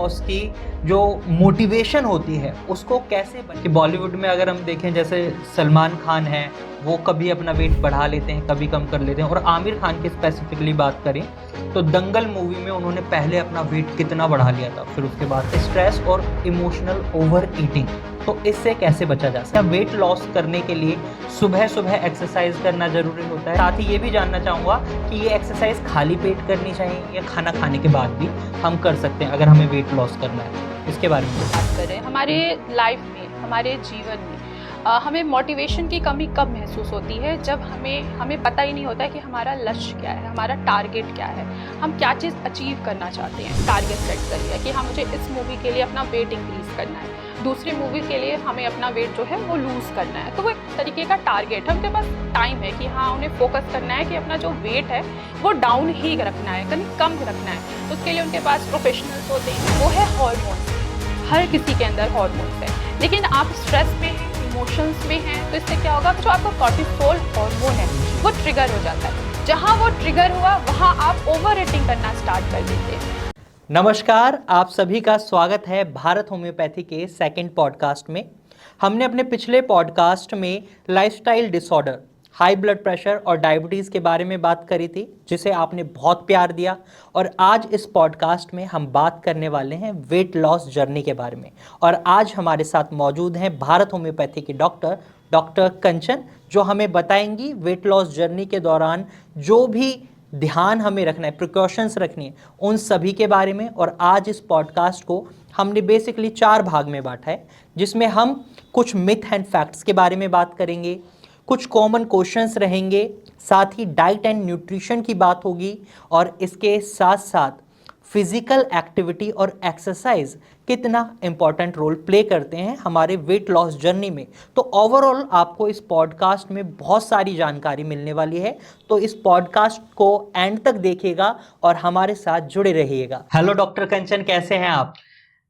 Loss की जो motivation होती है उसको कैसे कि बॉलीवुड में अगर हम देखें जैसे सलमान खान है वो कभी अपना वेट बढ़ा लेते हैं कभी कम कर लेते हैं, और आमिर खान की स्पेसिफिकली बात करें तो दंगल मूवी में उन्होंने पहले अपना वेट कितना बढ़ा लिया था, फिर उसके बाद स्ट्रेस और इमोशनल ओवर ईटिंग। तो इससे कैसे बचा जा सकता है? वेट लॉस करने के लिए सुबह सुबह एक्सरसाइज करना जरूरी होता है। साथ ही ये भी जानना चाहूँगा कि ये एक्सरसाइज खाली पेट करनी चाहिए या खाना खाने के बाद भी हम कर सकते हैं अगर हमें वेट लॉस करना है? इसके बारे में बात करें हमारे लाइफ में, हमारे जीवन में हमें मोटिवेशन की कमी कब महसूस होती है? जब हमें पता ही नहीं होता है कि हमारा लक्ष्य क्या है, हमारा टारगेट क्या है, हम क्या चीज़ अचीव करना चाहते हैं। टारगेट सेट करिए कि हाँ मुझे इस मूवी के लिए अपना वेट इंक्रीज़ करना है, दूसरी मूवी के लिए हमें अपना वेट जो है वो लूज़ करना है। तो वो एक तरीके का टारगेट है, उनके पास टाइम है कि हाँ उन्हें फोकस करना है कि अपना जो वेट है वो डाउन ही रखना है, कहीं कम रखना है। तो उसके लिए उनके पास प्रोफेशनल्स होते हैं, वो है हार्मोन्स। हर किसी के अंदर हार्मोन्स है, लेकिन आप स्ट्रेस में हैं, इमोशंस में हैं, तो इससे क्या होगा, जो आपका कॉर्टिसोल हार्मोन है वो ट्रिगर हो जाता है। जहाँ वो ट्रिगर हुआ वहाँ आप ओवर ईटिंग करना स्टार्ट कर देते हैं। नमस्कार, आप सभी का स्वागत है भारत होम्योपैथी के सेकंड पॉडकास्ट में। हमने अपने पिछले पॉडकास्ट में lifestyle disorder, high blood pressure और डायबिटीज़ के बारे में बात करी थी, जिसे आपने बहुत प्यार दिया। और आज इस पॉडकास्ट में हम बात करने वाले हैं वेट लॉस जर्नी के बारे में। और आज हमारे साथ मौजूद हैं भारत होम्योपैथी की डॉक्टर कंचन, जो हमें बताएंगी वेट लॉस जर्नी के दौरान जो भी ध्यान हमें रखना है, प्रिकॉशंस रखनी है, उन सभी के बारे में। और आज इस पॉडकास्ट को हमने बेसिकली 4 भाग में बांटा है, जिसमें हम कुछ मिथ एंड फैक्ट्स के बारे में बात करेंगे, कुछ कॉमन क्वेश्चंस रहेंगे, साथ ही डाइट एंड न्यूट्रिशन की बात होगी, और इसके साथ साथ फिजिकल एक्टिविटी और एक्सरसाइज कितना इंपॉर्टेंट रोल प्ले करते हैं हमारे वेट लॉस जर्नी में। तो ओवरऑल आपको इस पॉडकास्ट में बहुत सारी जानकारी मिलने वाली है, तो इस पॉडकास्ट को एंड तक देखिएगा और हमारे साथ जुड़े रहिएगा। हेलो डॉक्टर कंचन, कैसे हैं आप?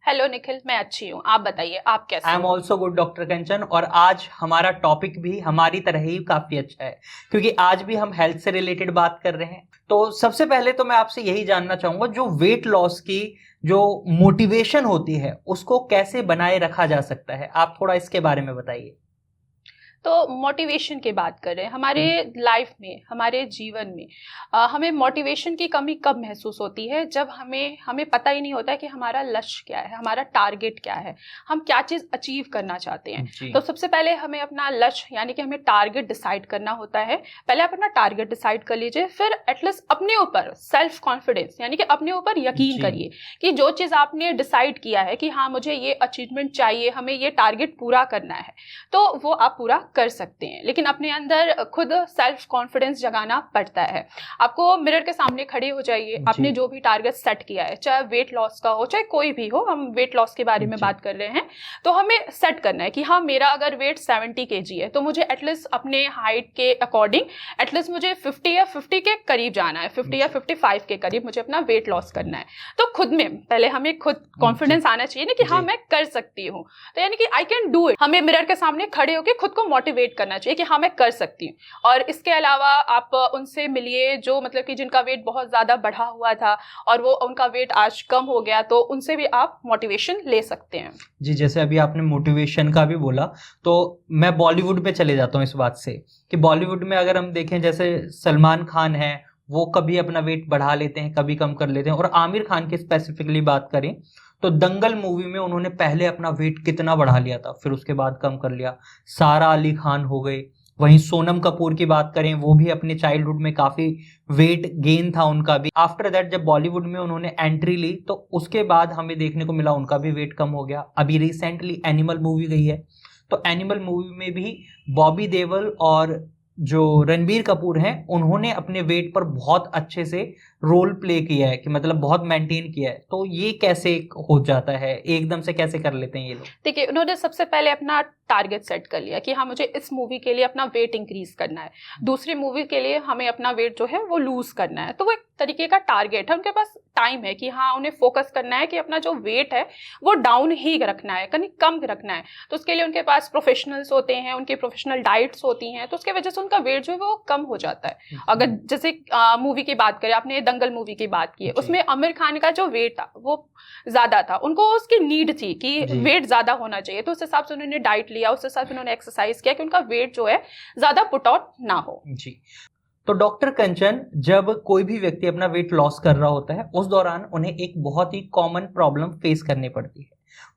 हेलो निखिल, मैं अच्छी हूँ, आप बताइए आप कैसे? I am also good doctor Kanchan. और आज हमारा टॉपिक भी हमारी तरह ही काफी अच्छा है, क्योंकि आज भी हम हेल्थ से रिलेटेड बात कर रहे हैं। तो सबसे पहले तो मैं आपसे यही जानना चाहूंगा, जो वेट लॉस की जो मोटिवेशन होती है उसको कैसे बनाए रखा जा सकता है? आप थोड़ा इसके बारे में बताइए। तो मोटिवेशन की बात करें हमारे लाइफ में, हमारे जीवन में हमें मोटिवेशन की कमी कब महसूस होती है? जब हमें पता ही नहीं होता है कि हमारा लक्ष्य क्या है, हमारा टारगेट क्या है, हम क्या चीज़ अचीव करना चाहते हैं। तो सबसे पहले हमें अपना लक्ष्य यानी कि हमें टारगेट डिसाइड करना होता है। पहले आप अपना टारगेट डिसाइड कर लीजिए, फिर एटलीस्ट अपने ऊपर सेल्फ कॉन्फिडेंस यानी कि अपने ऊपर यकीन करिए कि जो चीज़ आपने डिसाइड किया है कि हाँ मुझे ये अचीवमेंट चाहिए, हमें ये टारगेट पूरा करना है, तो वो आप पूरा कर सकते हैं। लेकिन अपने अंदर खुद सेल्फ कॉन्फिडेंस जगाना पड़ता है। आपको मिरर के सामने खड़े हो जाइए, आपने जो भी टारगेट सेट किया है, चाहे वेट लॉस का हो चाहे कोई भी हो, हम वेट लॉस के बारे में बात कर रहे हैं, तो हमें सेट करना है कि हाँ मेरा अगर वेट 70 kg है तो मुझे एटलीस्ट अपने हाइट के अकॉर्डिंग एटलीस्ट मुझे 50 या 50 के करीब जाना है, 50 या 55 के करीब मुझे अपना वेट लॉस करना है। तो खुद में पहले हमें खुद कॉन्फिडेंस आना चाहिए ना कि हाँ मैं कर सकती हूँ, तो यानी कि आई कैन डू इट। हमें मिरर के सामने खड़े होकर खुद को मोटिवेट करना चाहिए कि हाँ मैं कर सकती हूँ। और इसके अलावा आप उनसे मिलिए जो मतलब कि जिनका वेट बहुत ज़्यादा बढ़ा हुआ था और वो उनका वेट आज कम हो गया, तो उनसे भी आप मोटिवेशन ले सकते हैं। जी, जैसे अभी आपने मोटिवेशन का भी बोला, तो मैं बॉलीवुड पे चले जाता हूँ इस बात से कि बॉलीवुड में अगर हम देखें जैसे सलमान खान है वो कभी अपना वेट बढ़ा लेते हैं कभी कम कर लेते हैं, और आमिर खान की स्पेसिफिकली बात करें तो दंगल मूवी में उन्होंने पहले अपना वेट कितना बढ़ा लिया था, फिर उसके बाद कम कर लिया। सारा अली खान हो गए, वहीं सोनम कपूर की बात करें वो भी अपने चाइल्डहुड में काफी वेट गेन था उनका भी। आफ्टर दैट जब बॉलीवुड में उन्होंने एंट्री ली तो उसके बाद हमें देखने को मिला उनका भी वेट कम हो गया। अभी रिसेंटली एनिमल मूवी गई है, तो एनिमल मूवी में भी बॉबी देओल और जो रणबीर कपूर हैं उन्होंने अपने वेट पर बहुत अच्छे से रोल प्ले किया है, कि मतलब बहुत मेंटेन किया है। तो ये कैसे हो जाता है, एकदम से कैसे कर लेते हैं ये लोग? देखिए, उन्होंने सबसे पहले अपना टारगेट सेट कर लिया कि हाँ मुझे इस मूवी के लिए अपना वेट इंक्रीज करना है, दूसरी मूवी के लिए हमें अपना वेट जो है वो लूज करना है। तो वो एक तरीके का टारगेट है, उनके पास टाइम है कि हाँ उन्हें फोकस करना है कि अपना जो वेट है वो डाउन ही रखना है, कहीं कम रखना है। तो उसके लिए उनके पास प्रोफेशनल्स होते हैं, उनकी प्रोफेशनल डाइट्स होती हैं, तो उसके वजह से उनका वेट जो है वो कम हो जाता है। अगर जैसे मूवी की बात करें, आपने दंगल मूवी की बात की है, जी। उसमें आमिर खान का जो वेट था वो ज्यादा था, उनको उसकी नीड थी कि जी। वेट ज्यादा होना चाहिए, तो उस हिसाब से उन्होंने डाइट लिया, उस हिसाब से उन्होंने एक्सरसाइज किया कि उनका वेट जो है ज्यादा पुट आउट ना हो। जी। तो डॉक्टर कंचन, जब कोई भी व्यक्ति अपना वेट लॉस कर रहा होता है उस दौरान उन्हें एक बहुत ही कॉमन प्रॉब्लम फेस करनी पड़ती है,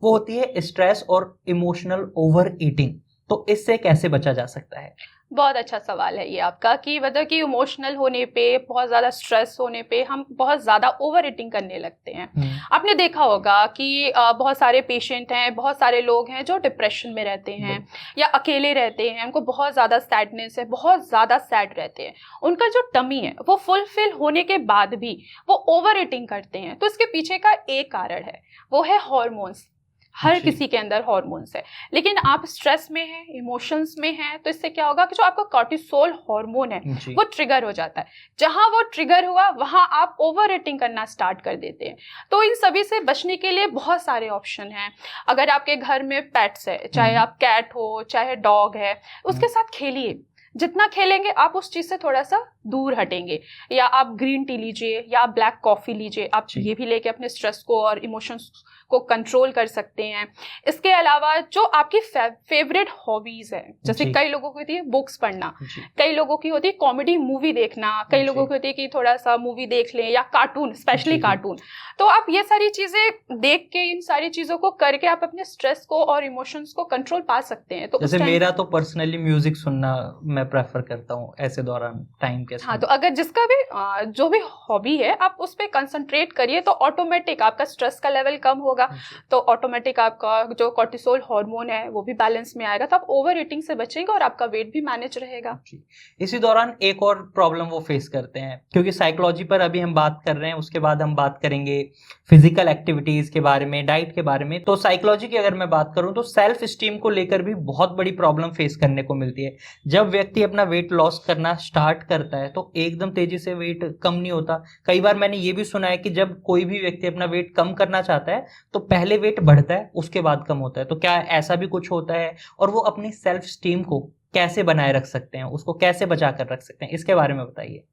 वो होती है स्ट्रेस और इमोशनल ओवर ईटिंग। तो इससे कैसे बचा जा सकता है? बहुत अच्छा सवाल है ये आपका कि मतलब कि इमोशनल होने पे, बहुत ज़्यादा स्ट्रेस होने पे हम बहुत ज़्यादा ओवर ईटिंग करने लगते हैं। आपने देखा होगा कि बहुत सारे पेशेंट हैं, बहुत सारे लोग हैं जो डिप्रेशन में रहते हैं या अकेले रहते हैं, उनको बहुत ज़्यादा सैडनेस है, बहुत ज़्यादा सैड रहते हैं, उनका जो टमी है वो फुलफिल होने के बाद भी वो ओवर ईटिंग करते हैं। तो इसके पीछे का एक कारण है, वो है हॉर्मोन्स। हर किसी के अंदर हॉर्मोन्स है, लेकिन आप स्ट्रेस में हैं, इमोशंस में हैं, तो इससे क्या होगा कि जो आपका कॉर्टिसोल हार्मोन है वो ट्रिगर हो जाता है। जहां वो ट्रिगर हुआ वहां आप ओवर ईटिंग करना स्टार्ट कर देते हैं। तो इन सभी से बचने के लिए बहुत सारे ऑप्शन हैं। अगर आपके घर में पेट्स है, चाहे आप कैट हो चाहे डॉग है, उसके साथ खेलिए। जितना खेलेंगे आप उस चीज से थोड़ा सा दूर हटेंगे। या आप ग्रीन टी लीजिए या आप ब्लैक कॉफी लीजिए, आप ये भी लेके अपने स्ट्रेस को और इमोशंस को कंट्रोल कर सकते हैं। इसके अलावा जो आपकी फेवरेट हॉबीज है, जैसे कई लोगों की होती है बुक्स पढ़ना, कई लोगों की होती है कॉमेडी मूवी देखना, कई लोगों की होती है कि थोड़ा सा मूवी देख लें, या कार्टून, स्पेशली कार्टून। तो आप ये सारी चीजें देख के, इन सारी चीजों को करके आप अपने स्ट्रेस को और इमोशंस को कंट्रोल पा सकते हैं। तो जैसे मेरा तो पर्सनली म्यूजिक सुनना मैं प्रेफर करता हूँ ऐसे दौरान टाइम के साथ। हाँ, तो अगर जिसका भी जो भी हॉबी है आप उस पर कंसंट्रेट करिए, तो ऑटोमेटिक आपका स्ट्रेस का लेवल कम होगा, तो ऑटोमेटिक आपका जो कॉर्टिसोल हार्मोन है वो भी बैलेंस में आएगा, तो आप ओवर ईटिंग से बचेंगे और आपका वेट भी मैनेज रहेगा। इसी दौरान एक और प्रॉब्लम वो फेस करते हैं, क्योंकि साइकोलॉजी पर अभी हम बात कर रहे हैं, उसके बाद हम बात करेंगे फिजिकल एक्टिविटीज के बारे में, डाइट के बारे में। तो साइकोलॉजी की अगर मैं बात करूं तो सेल्फ स्टीम को लेकर भी बहुत बड़ी प्रॉब्लम फेस करने को मिलती है। जब व्यक्ति अपना वेट लॉस करना स्टार्ट करता है तो एकदम तेजी से वेट कम नहीं होता। कई बार मैंने ये भी सुना है कि जब कोई भी व्यक्ति अपना वेट कम करना चाहता है तो पहले वेट बढ़ता है, उसके बाद कम होता है। तो क्या ऐसा भी कुछ होता है? और वो अपनी सेल्फ स्टीम को कैसे बनाए रख सकते हैं, उसको कैसे बचा कर रख सकते हैं, इसके बारे में बताइए।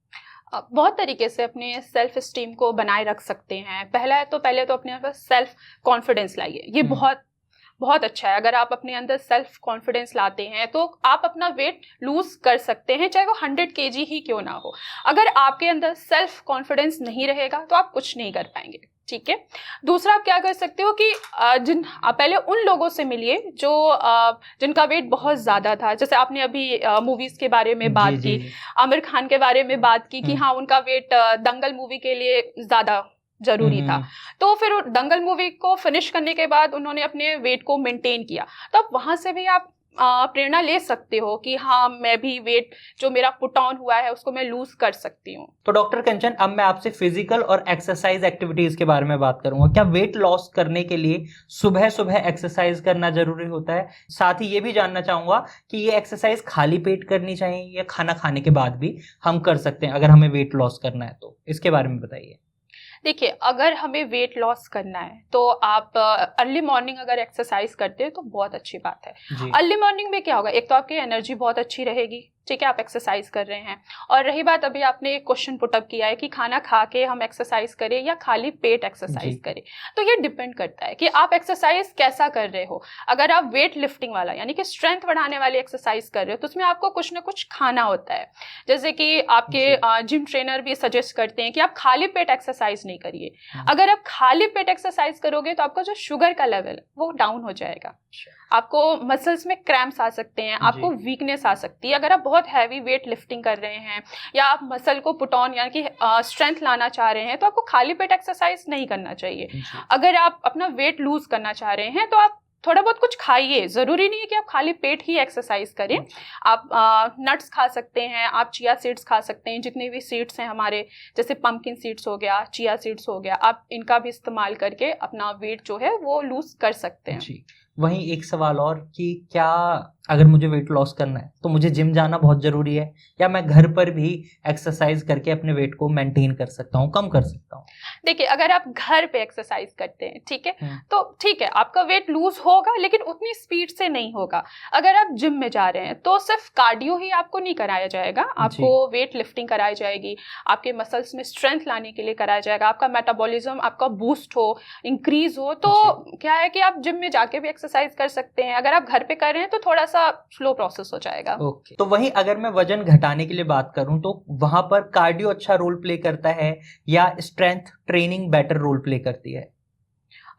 बहुत तरीके से अपने सेल्फ स्टीम को बनाए रख सकते हैं। पहले तो अपने सेल्फ कॉन्फिडेंस लाइए, ये बहुत अच्छा है। अगर आप अपने अंदर सेल्फ कॉन्फिडेंस लाते हैं तो आप अपना वेट लूज कर सकते हैं, चाहे वो 100 kg ही क्यों ना हो। अगर आपके अंदर सेल्फ कॉन्फिडेंस नहीं रहेगा तो आप कुछ नहीं कर पाएंगे, ठीक है। दूसरा आप क्या कर सकते हो कि पहले उन लोगों से मिलिए जो जिनका वेट बहुत ज्यादा था। जैसे आपने अभी मूवीज के बारे में बात की, आमिर खान के बारे में बात की कि हाँ उनका वेट दंगल मूवी के लिए ज्यादा जरूरी था, तो फिर दंगल मूवी को फिनिश करने के बाद उन्होंने अपने वेट को मेंटेन किया। तो अब वहां से भी आप प्रेरणा ले सकते हो कि हाँ मैं भी वेट जो मेरा पुट ऑन हुआ है उसको मैं लूज कर सकती हूँ। तो डॉक्टर कंचन, अब मैं आपसे फिजिकल और एक्सरसाइज एक्टिविटीज के बारे में बात करूंगा। क्या वेट लॉस करने के लिए सुबह सुबह एक्सरसाइज करना जरूरी होता है? साथ ही ये भी जानना चाहूंगा कि ये एक्सरसाइज खाली पेट करनी चाहिए या खाना खाने के बाद भी हम कर सकते हैं अगर हमें वेट लॉस करना है तो? इसके बारे में बताइए। देखिए, अगर हमें वेट लॉस करना है तो आप अर्ली मॉर्निंग अगर एक्सरसाइज करते हैं तो बहुत अच्छी बात है। अर्ली मॉर्निंग में क्या होगा, एक तो आपकी एनर्जी बहुत अच्छी रहेगी, ठीक है, आप एक्सरसाइज कर रहे हैं। और रही बात, अभी आपने एक क्वेश्चन पुटअप किया है कि खाना खा के हम एक्सरसाइज करें या खाली पेट एक्सरसाइज करें, तो ये डिपेंड करता है कि आप एक्सरसाइज कैसा कर रहे हो। अगर आप वेट लिफ्टिंग वाला यानी कि स्ट्रेंथ बढ़ाने वाली एक्सरसाइज कर रहे हो तो उसमें आपको कुछ ना कुछ खाना होता है। जैसे कि आपके जिम ट्रेनर भी सजेस्ट करते हैं कि आप खाली पेट एक्सरसाइज नहीं करिए। अगर आप खाली पेट एक्सरसाइज करोगे तो आपका जो शुगर का लेवल वो डाउन हो जाएगा, आपको मसल्स में क्रैम्प्स आ सकते हैं, आपको वीकनेस आ सकती है। अगर आप बहुत हैवी वेट लिफ्टिंग कर रहे हैं या आप मसल को पुट ऑन यानी कि स्ट्रेंथ लाना चाह रहे हैं तो आपको खाली पेट एक्सरसाइज नहीं करना चाहिए। अगर आप अपना वेट लूज करना चाह रहे हैं तो आप थोड़ा बहुत कुछ खाइए, जरूरी नहीं है कि आप खाली पेट ही एक्सरसाइज करें। आप नट्स खा सकते हैं, आप चिया सीड्स खा सकते हैं, जितने भी सीड्स हैं हमारे, जैसे पंपकिन सीड्स हो गया, चिया सीड्स हो गया, आप इनका भी इस्तेमाल करके अपना वेट जो है वो लूज कर सकते हैं। वहीं एक सवाल और कि क्या अगर मुझे वेट लॉस करना है तो मुझे जिम जाना बहुत ज़रूरी है, या मैं घर पर भी एक्सरसाइज करके अपने वेट को मेंटेन कर सकता हूँ, कम कर सकता हूँ? देखिए, अगर आप घर पे एक्सरसाइज करते हैं, ठीक है, तो ठीक है, आपका वेट लूज होगा लेकिन उतनी स्पीड से नहीं होगा। अगर आप जिम में जा रहे हैं तो सिर्फ कार्डियो ही आपको नहीं कराया जाएगा, आपको वेट लिफ्टिंग कराई जाएगी, आपके मसल्स में स्ट्रेंथ लाने के लिए कराया जाएगा, आपका मेटाबॉलिज्म आपका बूस्ट हो, इंक्रीज हो। तो क्या है कि आप जिम में जाके भी एक्सरसाइज कर सकते हैं। अगर आप घर पे कर रहे हैं तो थोड़ा सा स्लो प्रोसेस हो जाएगा। ओके। तो वहीं अगर मैं वजन घटाने के लिए बात करूं तो वहां पर कार्डियो अच्छा रोल प्ले करता है या strength training better role play करती है?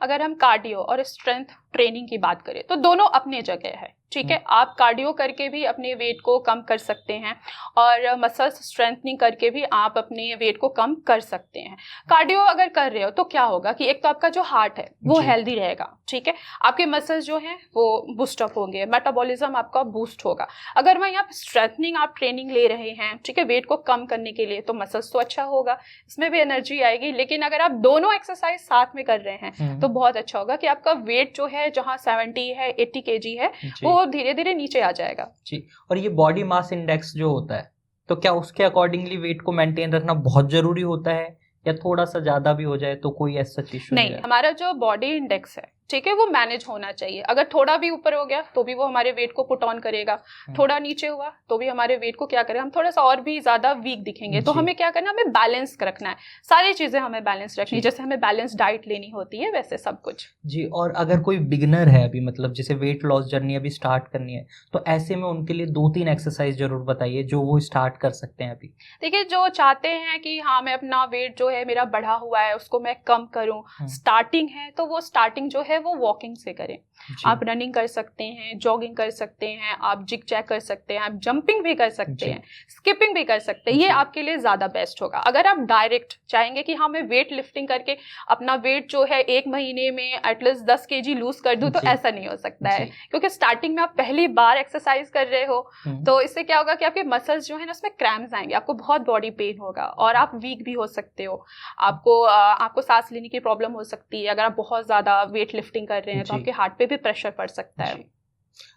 अगर हम कार्डियो और स्ट्रेंथ ट्रेनिंग की बात करें तो दोनों अपनी जगह है, ठीक है। आप कार्डियो करके भी अपने वेट को कम कर सकते हैं और मसल्स स्ट्रेंथनिंग करके भी आप अपने वेट को कम कर सकते हैं। कार्डियो अगर कर रहे हो तो क्या होगा कि एक तो आपका जो हार्ट है वो हेल्दी रहेगा, ठीक है, आपके मसल्स जो हैं वो बूस्ट अप होंगे, मेटाबॉलिज्म आपका बूस्ट होगा। अगर वहीं आप स्ट्रेंथनिंग आप ट्रेनिंग ले रहे हैं, ठीक है, वेट को कम करने के लिए, तो मसल्स तो अच्छा होगा, इसमें भी एनर्जी आएगी। लेकिन अगर आप दोनों एक्सरसाइज साथ में कर रहे हैं तो बहुत अच्छा होगा कि आपका वेट जो है जहां 70 है 80 kg है वो धीरे धीरे नीचे आ जाएगा जी। और ये बॉडी मास इंडेक्स जो होता है, तो क्या उसके अकॉर्डिंगली वेट को मेंटेन रखना बहुत जरूरी होता है, या थोड़ा सा ज्यादा भी हो जाए तो कोई ऐसा इशू नहीं? हमारा जो बॉडी इंडेक्स है, ठीक है, वो मैनेज होना चाहिए। अगर थोड़ा भी ऊपर हो गया तो भी वो हमारे वेट को पुट ऑन करेगा, थोड़ा नीचे हुआ तो भी हमारे वेट को क्या करेगा, हम थोड़ा सा और भी ज्यादा वीक दिखेंगे। तो हमें क्या करना, हमें बैलेंस रखना है, सारी चीजें हमें बैलेंस रखनी है, जैसे हमें बैलेंस डाइट लेनी होती है वैसे सब कुछ जी। और अगर कोई बिगिनर है अभी, मतलब जैसे वेट लॉस जर्नी अभी स्टार्ट करनी है, तो ऐसे में उनके लिए 2-3 एक्सरसाइज जरूर बताइए जो वो स्टार्ट कर सकते हैं अभी। देखिए, जो चाहते हैं कि हाँ मैं अपना वेट जो है मेरा बढ़ा हुआ है उसको मैं कम करूं, स्टार्टिंग है तो वो स्टार्टिंग जो है वो वॉकिंग से करें। आप रनिंग कर सकते हैं, जॉगिंग कर सकते हैं, आप जिग जैग कर सकते हैं, आप जंपिंग भी कर सकते हैं, स्किपिंग भी कर सकते हैं। ये आपके लिए ज्यादा बेस्ट होगा। अगर आप डायरेक्ट चाहेंगे कि हाँ मैं वेट लिफ्टिंग करके अपना वेट जो है 1 महीने में एटलीस्ट 10 kg लूज कर दूं, तो ऐसा नहीं हो सकता है, क्योंकि स्टार्टिंग में आप पहली बार एक्सरसाइज कर रहे हो। तो इससे क्या होगा कि आपके मसल्स जो है ना उसमें क्रैम्प्स आएंगे, आपको बहुत बॉडी पेन होगा और आप वीक भी हो सकते हो, आपको सांस लेने की प्रॉब्लम हो सकती है। अगर आप बहुत ज्यादा वेट लिफ्टिंग कर रहे हैं तो आपके हार्ट पे भी प्रेशर पड़ सकता है।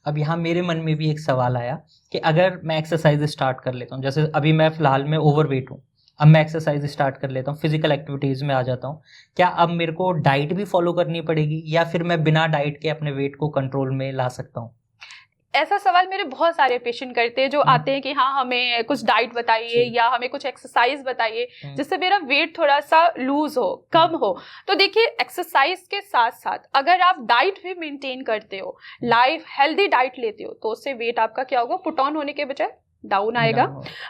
अब यहाँ मेरे मन में भी एक सवाल आया कि अगर मैं एक्सरसाइज स्टार्ट कर लेता हूँ, जैसे अभी मैं फिलहाल में ओवरवेट हूँ, अब मैं एक्सरसाइज स्टार्ट कर लेता हूँ, फिजिकल एक्टिविटीज में आ जाता हूँ, क्या अब मेरे को डाइट भी फॉलो करनी पड़ेगी या फिर मैं बिना डाइट के अपने वेट को कंट्रोल में ला सकता हूँ? ऐसा सवाल मेरे बहुत सारे पेशेंट करते हैं जो आते हैं कि हाँ हमें कुछ डाइट बताइए या हमें कुछ एक्सरसाइज बताइए जिससे मेरा वेट थोड़ा सा लूज हो, कम हो। तो देखिए, एक्सरसाइज के साथ साथ अगर आप डाइट भी मेंटेन करते हो, लाइफ हेल्दी डाइट लेते हो, तो उससे वेट आपका क्या होगा, पुट ऑन होने के बजाय डाउन आएगा।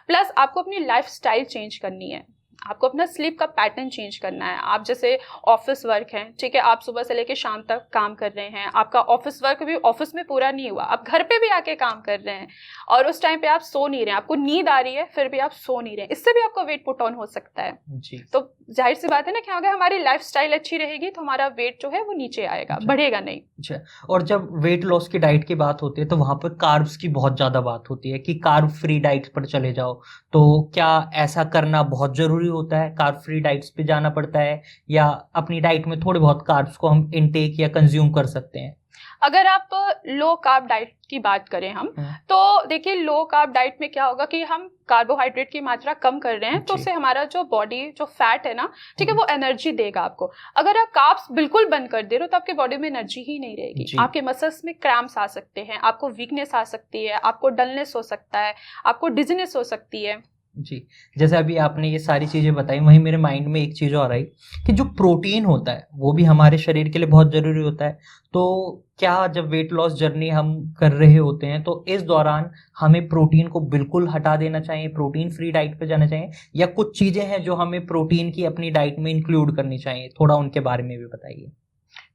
प्लस आपको अपनी लाइफ स्टाइल चेंज करनी है, आपको अपना स्लीप का पैटर्न चेंज करना है। आप जैसे ऑफिस वर्क है, ठीक है, आप सुबह से लेकर शाम तक काम कर रहे हैं, आपका ऑफिस वर्क भी ऑफिस में पूरा नहीं हुआ, आप घर पे भी आके काम कर रहे हैं और उस टाइम पे आप सो नहीं रहे हैं, आपको नींद आ रही है फिर भी आप सो नहीं रहे हैं, इससे भी आपका वेट पुट ऑन हो सकता है जी। तो जाहिर सी बात है ना, क्या होगा, हमारी लाइफ स्टाइल अच्छी रहेगी तो हमारा वेट जो है वो नीचे आएगा, बढ़ेगा नहीं। अच्छा। और जब वेट लॉस की डाइट की बात होती है तो वहां पर कार्ब्स की बहुत ज्यादा बात होती है कि कार्ब फ्री डाइट पर चले जाओ, तो क्या ऐसा करना बहुत जरूरी होता है, कार्ब फ्री डाइट्स पे जाना पड़ता है, या अपनी डाइट में थोड़े बहुत कार्ब्स को हम इनटेक या कंज्यूम कर सकते हैं? अगर आप लो कार्ब डाइट की बात करें हम, तो देखिए लो कार्ब डाइट में क्या होगा कि हम कार्बोहाइड्रेट की मात्रा कम कर रहे हैं, तो उससे हमारा जो बॉडी जो फैट है ना, ठीक है, वो एनर्जी देगा आपको। अगर आप कार्ब्स बिल्कुल बंद कर दे रहे हो तो आपके बॉडी में एनर्जी ही नहीं रहेगी, आपके मसल्स में क्रैम्प्स आ सकते हैं, आपको वीकनेस आ सकती है, आपको डलनेस हो सकता है, आपको डिजीनेस हो सकती है जी। जैसे अभी आपने ये सारी चीज़ें बताई, वहीं मेरे माइंड में एक चीज़ और आई कि जो प्रोटीन होता है वो भी हमारे शरीर के लिए बहुत ज़रूरी होता है। तो क्या जब वेट लॉस जर्नी हम कर रहे होते हैं तो इस दौरान हमें प्रोटीन को बिल्कुल हटा देना चाहिए, प्रोटीन फ्री डाइट पे जाना चाहिए, या कुछ चीज़ें हैं जो हमें प्रोटीन की अपनी डाइट में इंक्लूड करनी चाहिए? थोड़ा उनके बारे में भी बताइए।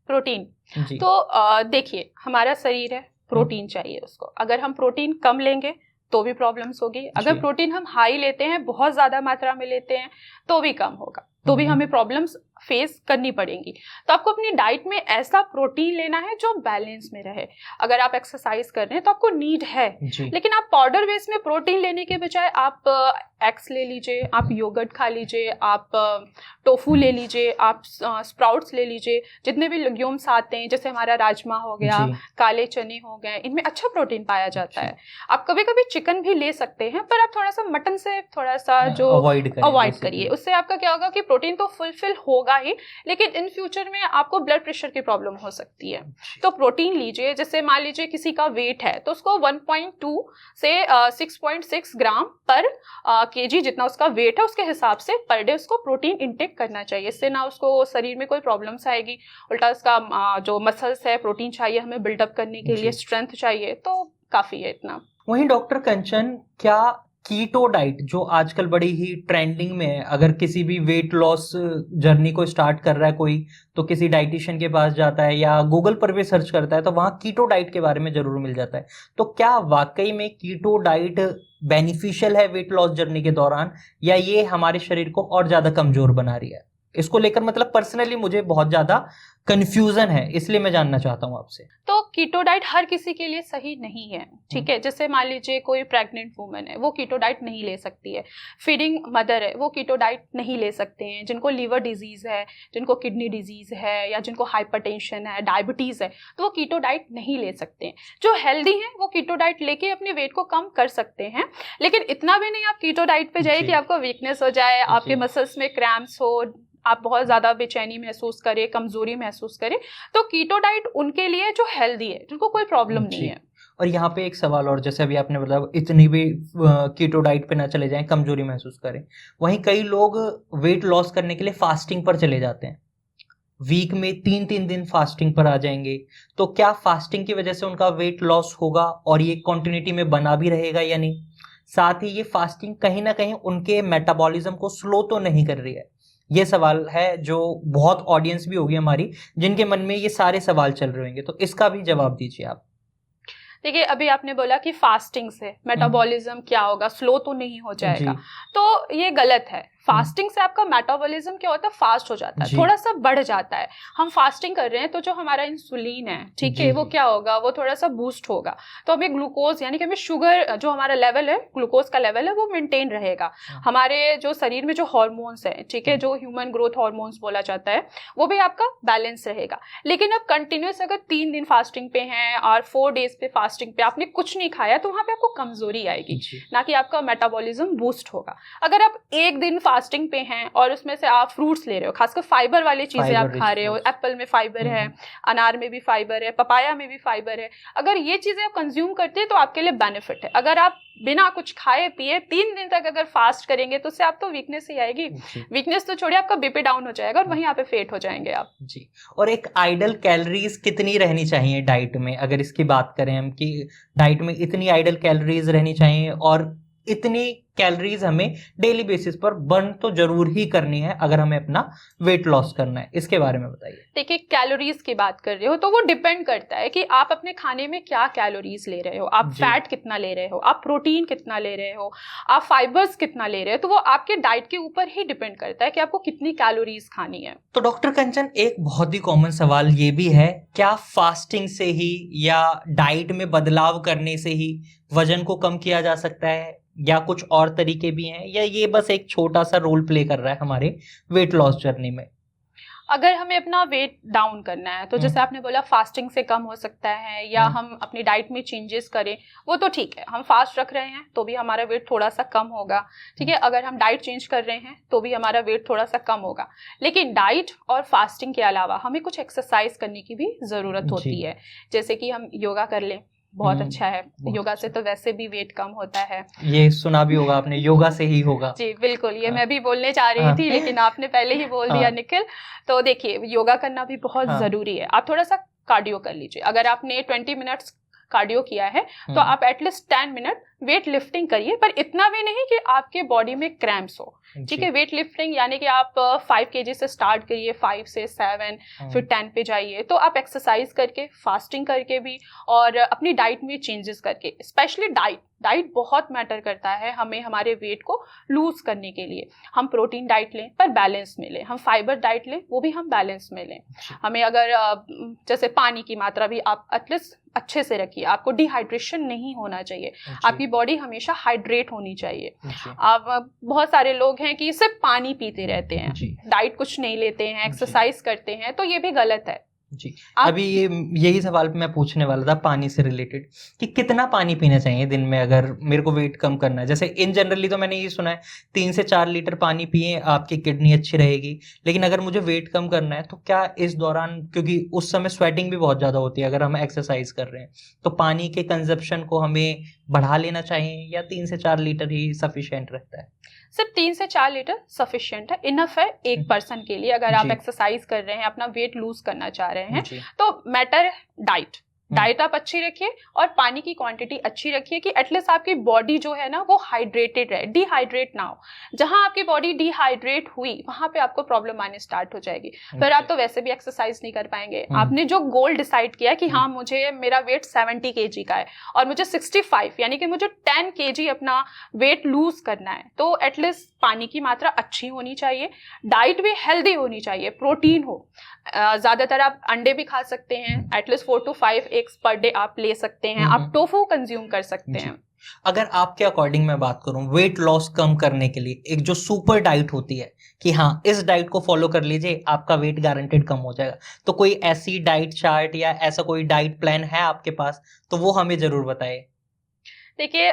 प्रोटीन तो देखिए, हमारा शरीर है, प्रोटीन चाहिए उसको। अगर हम प्रोटीन कम लेंगे तो भी प्रॉब्लम्स होगी, अगर प्रोटीन हम हाई लेते हैं, बहुत ज्यादा मात्रा में लेते हैं, तो भी कम होगा, तो भी हमें प्रॉब्लम्स फेस करनी पड़ेंगी। तो आपको अपनी डाइट में ऐसा प्रोटीन लेना है जो बैलेंस में रहे। अगर आप एक्सरसाइज कर रहे हैं तो आपको नीड है, लेकिन आप पाउडर बेस में प्रोटीन लेने के बजाय आप एग्स ले लीजिए, आप योगर्ट खा लीजिए, आप टोफू ले लीजिए, आप स्प्राउट्स ले लीजिए, जितने भी लेग्यूम्स आते हैं, जैसे हमारा राजमा हो गया, काले चने हो गए, इनमें अच्छा प्रोटीन पाया जाता है। आप कभी कभी चिकन भी ले सकते हैं, पर आप थोड़ा सा मटन से थोड़ा सा जो अवॉइड करिए। उससे आपका क्या होगा कि प्रोटीन तो फुलफिल होगा ही, लेकिन इन फ्यूचर में आपको ब्लड प्रेशर की प्रॉब्लम हो सकती है। तो प्रोटीन लीजिए। जैसे मान लीजिए किसी का वेट है तो उसको 1.2 से 6.6 ग्राम पर केजी जितना उसका वेट है उसके हिसाब से पर डे उसको प्रोटीन इंटेक करना चाहिए। इससे ना उसको शरीर में कोई प्रॉब्लम्स आएगी, उल्टा उसका जो मसल्स है, प्रोटीन चाहिए हमें बिल्डअप करने के लिए, स्ट्रेंथ चाहिए, तो काफी है इतना। वहीं डॉक्टर कंचन, क्या कीटो डाइट जो आजकल बड़ी ही ट्रेंडिंग में है, अगर किसी भी वेट लॉस जर्नी को स्टार्ट कर रहा है कोई, तो किसी डाइटिशियन के पास जाता है या गूगल पर भी सर्च करता है तो वहाँ कीटो डाइट के बारे में जरूर मिल जाता है। तो क्या वाकई में कीटो डाइट बेनिफिशियल है वेट लॉस जर्नी के दौरान, या ये हमारे शरीर को और ज्यादा कमजोर बना रही है? इसको लेकर मतलब पर्सनली मुझे बहुत ज्यादा कंफ्यूजन है, इसलिए मैं जानना चाहता हूं आपसे। तो कीटो डाइट हर किसी के लिए सही नहीं है, ठीक है। जैसे मान लीजिए कोई प्रेग्नेंट वुमन है, वो कीटो डाइट नहीं ले सकती है। फीडिंग मदर है, वो कीटो डाइट नहीं ले सकते हैं। जिनको लीवर डिजीज है, जिनको किडनी डिजीज है, या जिनको हाइपरटेंशन है, डायबिटीज है, तो वो कीटो डाइट नहीं ले सकते हैं। जो हेल्दी हैं वो कीटो डाइट लेके अपने वेट को कम कर सकते हैं, लेकिन इतना भी नहीं आप कीटो डाइट पे जाइए कि आपको वीकनेस हो जाए, आपके मसल्स में क्रैम्प्स हो, आप बहुत ज़्यादा बेचैनी महसूस करें, कमजोरी महसूस करें। तो कीटो डाइट उनके लिए जो हेल्दी है, जिनको कोई प्रॉब्लम नहीं है। और यहाँ पे एक सवाल और, जैसे अभी आपने बताया इतनी भी कीटो डाइट पे ना चले जाएं, कमजोरी महसूस करें, वहीं कई लोग वेट लॉस करने के लिए फास्टिंग पर चले जाते हैं, वीक में 3-3 दिन फास्टिंग पर आ जाएंगे। तो क्या फास्टिंग की वजह से उनका वेट लॉस होगा और ये कंटिन्यूटी में बना भी रहेगा या नहीं? साथ ही ये फास्टिंग कहीं ना कहीं उनके मेटाबॉलिज्म को स्लो तो नहीं कर रही है? ये सवाल है जो बहुत ऑडियंस भी होगी हमारी, जिनके मन में ये सारे सवाल चल रहे होंगे, तो इसका भी जवाब दीजिए आप। देखिए, अभी आपने बोला कि फास्टिंग से मेटाबॉलिज्म क्या होगा, स्लो तो नहीं हो जाएगा, तो ये गलत है। फास्टिंग से आपका मेटाबॉलिज्म क्या होता है, फास्ट हो जाता है, थोड़ा सा बढ़ जाता है। हम फास्टिंग कर रहे हैं तो जो हमारा इंसुलिन है, ठीक है, वो क्या होगा, वो थोड़ा सा बूस्ट होगा, तो हमें ग्लूकोज यानी कि हमें शुगर जो हमारा लेवल है, ग्लूकोज का लेवल है, वो मेंटेन रहेगा। हमारे जो शरीर में जो हार्मोन्स है, ठीक है, जो ह्यूमन ग्रोथ हार्मोन्स बोला जाता है, वो भी आपका बैलेंस रहेगा। लेकिन अब कंटिन्यूस अगर 3 दिन फास्टिंग पे हैं और 4 डेज पे फास्टिंग पे आपने कुछ नहीं खाया, तो वहां पे आपको कमजोरी आएगी, ना कि आपका मेटाबॉलिज्म बूस्ट होगा। अगर आप एक दिन फास्टिंग पे हैं और उसमें से आप फ्रूट्स ले रहे हो, खासकर फाइबर वाली चीजें आप खा रहे हो, एप्पल में फाइबर है, अनार में भी फाइबर है, पपाया में भी फाइबर है, अगर ये चीजें आप कंज्यूम करते हैं तो आपके लिए बेनिफिट है। अगर आप बिना कुछ खाए पिए 3 दिन तक अगर फास्ट करेंगे तो उससे आप तो वीकनेस ही आएगी। वीकनेस तो छोड़िए, आपका बीपी डाउन हो जाएगा और वहीं यहाँ पे फेट हो जाएंगे आप जी। और एक आइडल कैलोरीज कितनी रहनी चाहिए डाइट में, अगर इसकी बात करें हम कि डाइट में इतनी आइडल कैलोरीज रहनी चाहिए और इतनी कैलोरीज हमें डेली बेसिस पर बर्न तो जरूर ही करनी है अगर हमें अपना वेट लॉस करना है, इसके बारे में बताइए। देखिए, कैलोरीज की बात कर रहे हो तो वो डिपेंड करता है कि आप अपने खाने में क्या कैलोरीज ले रहे हो, आप फैट कितना ले रहे हो, आप प्रोटीन कितना ले रहे हो, आप फाइबर्स कितना ले रहे हो, तो वो आपके डाइट के ऊपर ही डिपेंड करता है कि आपको कितनी कैलोरीज खानी है। तो डॉक्टर कंचन, एक बहुत ही कॉमन सवाल ये भी है, क्या फास्टिंग से ही या डाइट में बदलाव करने से ही वजन को कम किया जा सकता है, या कुछ और तरीके भी हैं, या ये बस एक छोटा सा रोल प्ले कर रहा है हमारे वेट लॉस जर्नी में? अगर हमें अपना वेट डाउन करना है तो जैसे आपने बोला फास्टिंग से कम हो सकता है, या हम अपनी डाइट में चेंजेस करें, वो तो ठीक है। हम फास्ट रख रहे हैं तो भी हमारा वेट थोड़ा सा कम होगा, ठीक है। अगर हम डाइट चेंज कर रहे हैं तो भी हमारा वेट थोड़ा सा कम होगा। लेकिन डाइट और फास्टिंग के अलावा हमें कुछ एक्सरसाइज करने की भी ज़रूरत होती है, जैसे कि हम योगा कर लें, बहुत अच्छा है। योगा से तो वैसे भी वेट कम होता है, ये सुना भी होगा आपने, योगा से ही होगा। जी बिल्कुल, ये मैं भी बोलने चाह रही थी लेकिन आपने पहले ही बोल दिया निखिल। तो देखिए, योगा करना भी बहुत जरूरी है। आप थोड़ा सा कार्डियो कर लीजिए। अगर आपने 20 मिनट्स कार्डियो किया है तो आप एटलीस्ट 10 मिनट वेट लिफ्टिंग करिए, पर इतना भी नहीं कि आपके बॉडी में क्रैम्प्स हो। ठीक है, वेट लिफ्टिंग यानी कि आप 5 kg से स्टार्ट करिए, 5 से 7 फिर 10 पे जाइए। तो आप एक्सरसाइज करके, फास्टिंग करके भी, और अपनी डाइट में चेंजेस करके, स्पेशली डाइट बहुत मैटर करता है हमें हमारे वेट को लूज करने के लिए। हम प्रोटीन डाइट लें पर बैलेंस में लें, हम फाइबर डाइट लें वो भी हम बैलेंस में लें। हमें अगर जैसे पानी की मात्रा भी आप एटलीस्ट अच्छे से रखिए, आपको डिहाइड्रेशन नहीं होना चाहिए, आपकी बॉडी हमेशा हाइड्रेट होनी चाहिए। अब बहुत सारे लोग हैं कि सिर्फ पानी पीते रहते हैं, डाइट कुछ नहीं लेते हैं, एक्सरसाइज करते हैं, तो ये भी गलत है जी। अभी यही सवाल मैं पूछने वाला था पानी से रिलेटेड, कि कितना पानी पीना चाहिए दिन में अगर मेरे को वेट कम करना है। जैसे इन जनरली तो मैंने ये सुना है 3 से 4 लीटर पानी पिए आपकी किडनी अच्छी रहेगी, लेकिन अगर मुझे वेट कम करना है तो क्या इस दौरान, क्योंकि उस समय स्वेटिंग भी बहुत ज़्यादा होती है अगर हम एक्सरसाइज कर रहे हैं, तो पानी के कंजप्शन को हमें बढ़ा लेना चाहिए या 3 से 4 लीटर ही सफिशिएंट रहता है? सिर्फ 3 से 4 लीटर सफिशिएंट है, इनफ है एक पर्सन के लिए। अगर आप एक्सरसाइज कर रहे हैं, अपना वेट लूज करना चाह रहे हैं, तो मैटर डाइट आप अच्छी रखिए और पानी की क्वांटिटी अच्छी रखिए कि एटलीस्ट आपकी बॉडी जो है ना वो हाइड्रेटेड रहे, डिहाइड्रेट ना हो। जहां आपकी बॉडी डिहाइड्रेट हुई वहां पे आपको प्रॉब्लम आने स्टार्ट हो जाएगी, फिर आप तो वैसे भी एक्सरसाइज नहीं कर पाएंगे। आपने जो गोल डिसाइड किया कि हाँ मुझे मेरा वेट 70 kg का है और मुझे 65 यानी कि मुझे 10 kg अपना वेट लूज करना है, तो एटलीस्ट पानी की मात्रा अच्छी होनी चाहिए, डाइट भी हेल्दी होनी चाहिए, प्रोटीन हो। ज्यादातर आप अंडे भी खा सकते हैं, at least 4 to 5 eggs per day आप ले सकते हैं, आप टोफू कंज्यूम कर सकते हैं। अगर आपके अकॉर्डिंग मैं बात करूं वेट लॉस कम करने के लिए, एक जो सुपर डाइट होती है कि हाँ इस डाइट को फॉलो कर लीजिए आपका वेट गारंटेड कम हो जाएगा, तो कोई ऐसी डाइट चार्ट या ऐसा कोई डाइट प्लान है आपके पास तो वो हमें जरूर बताइए। देखिए,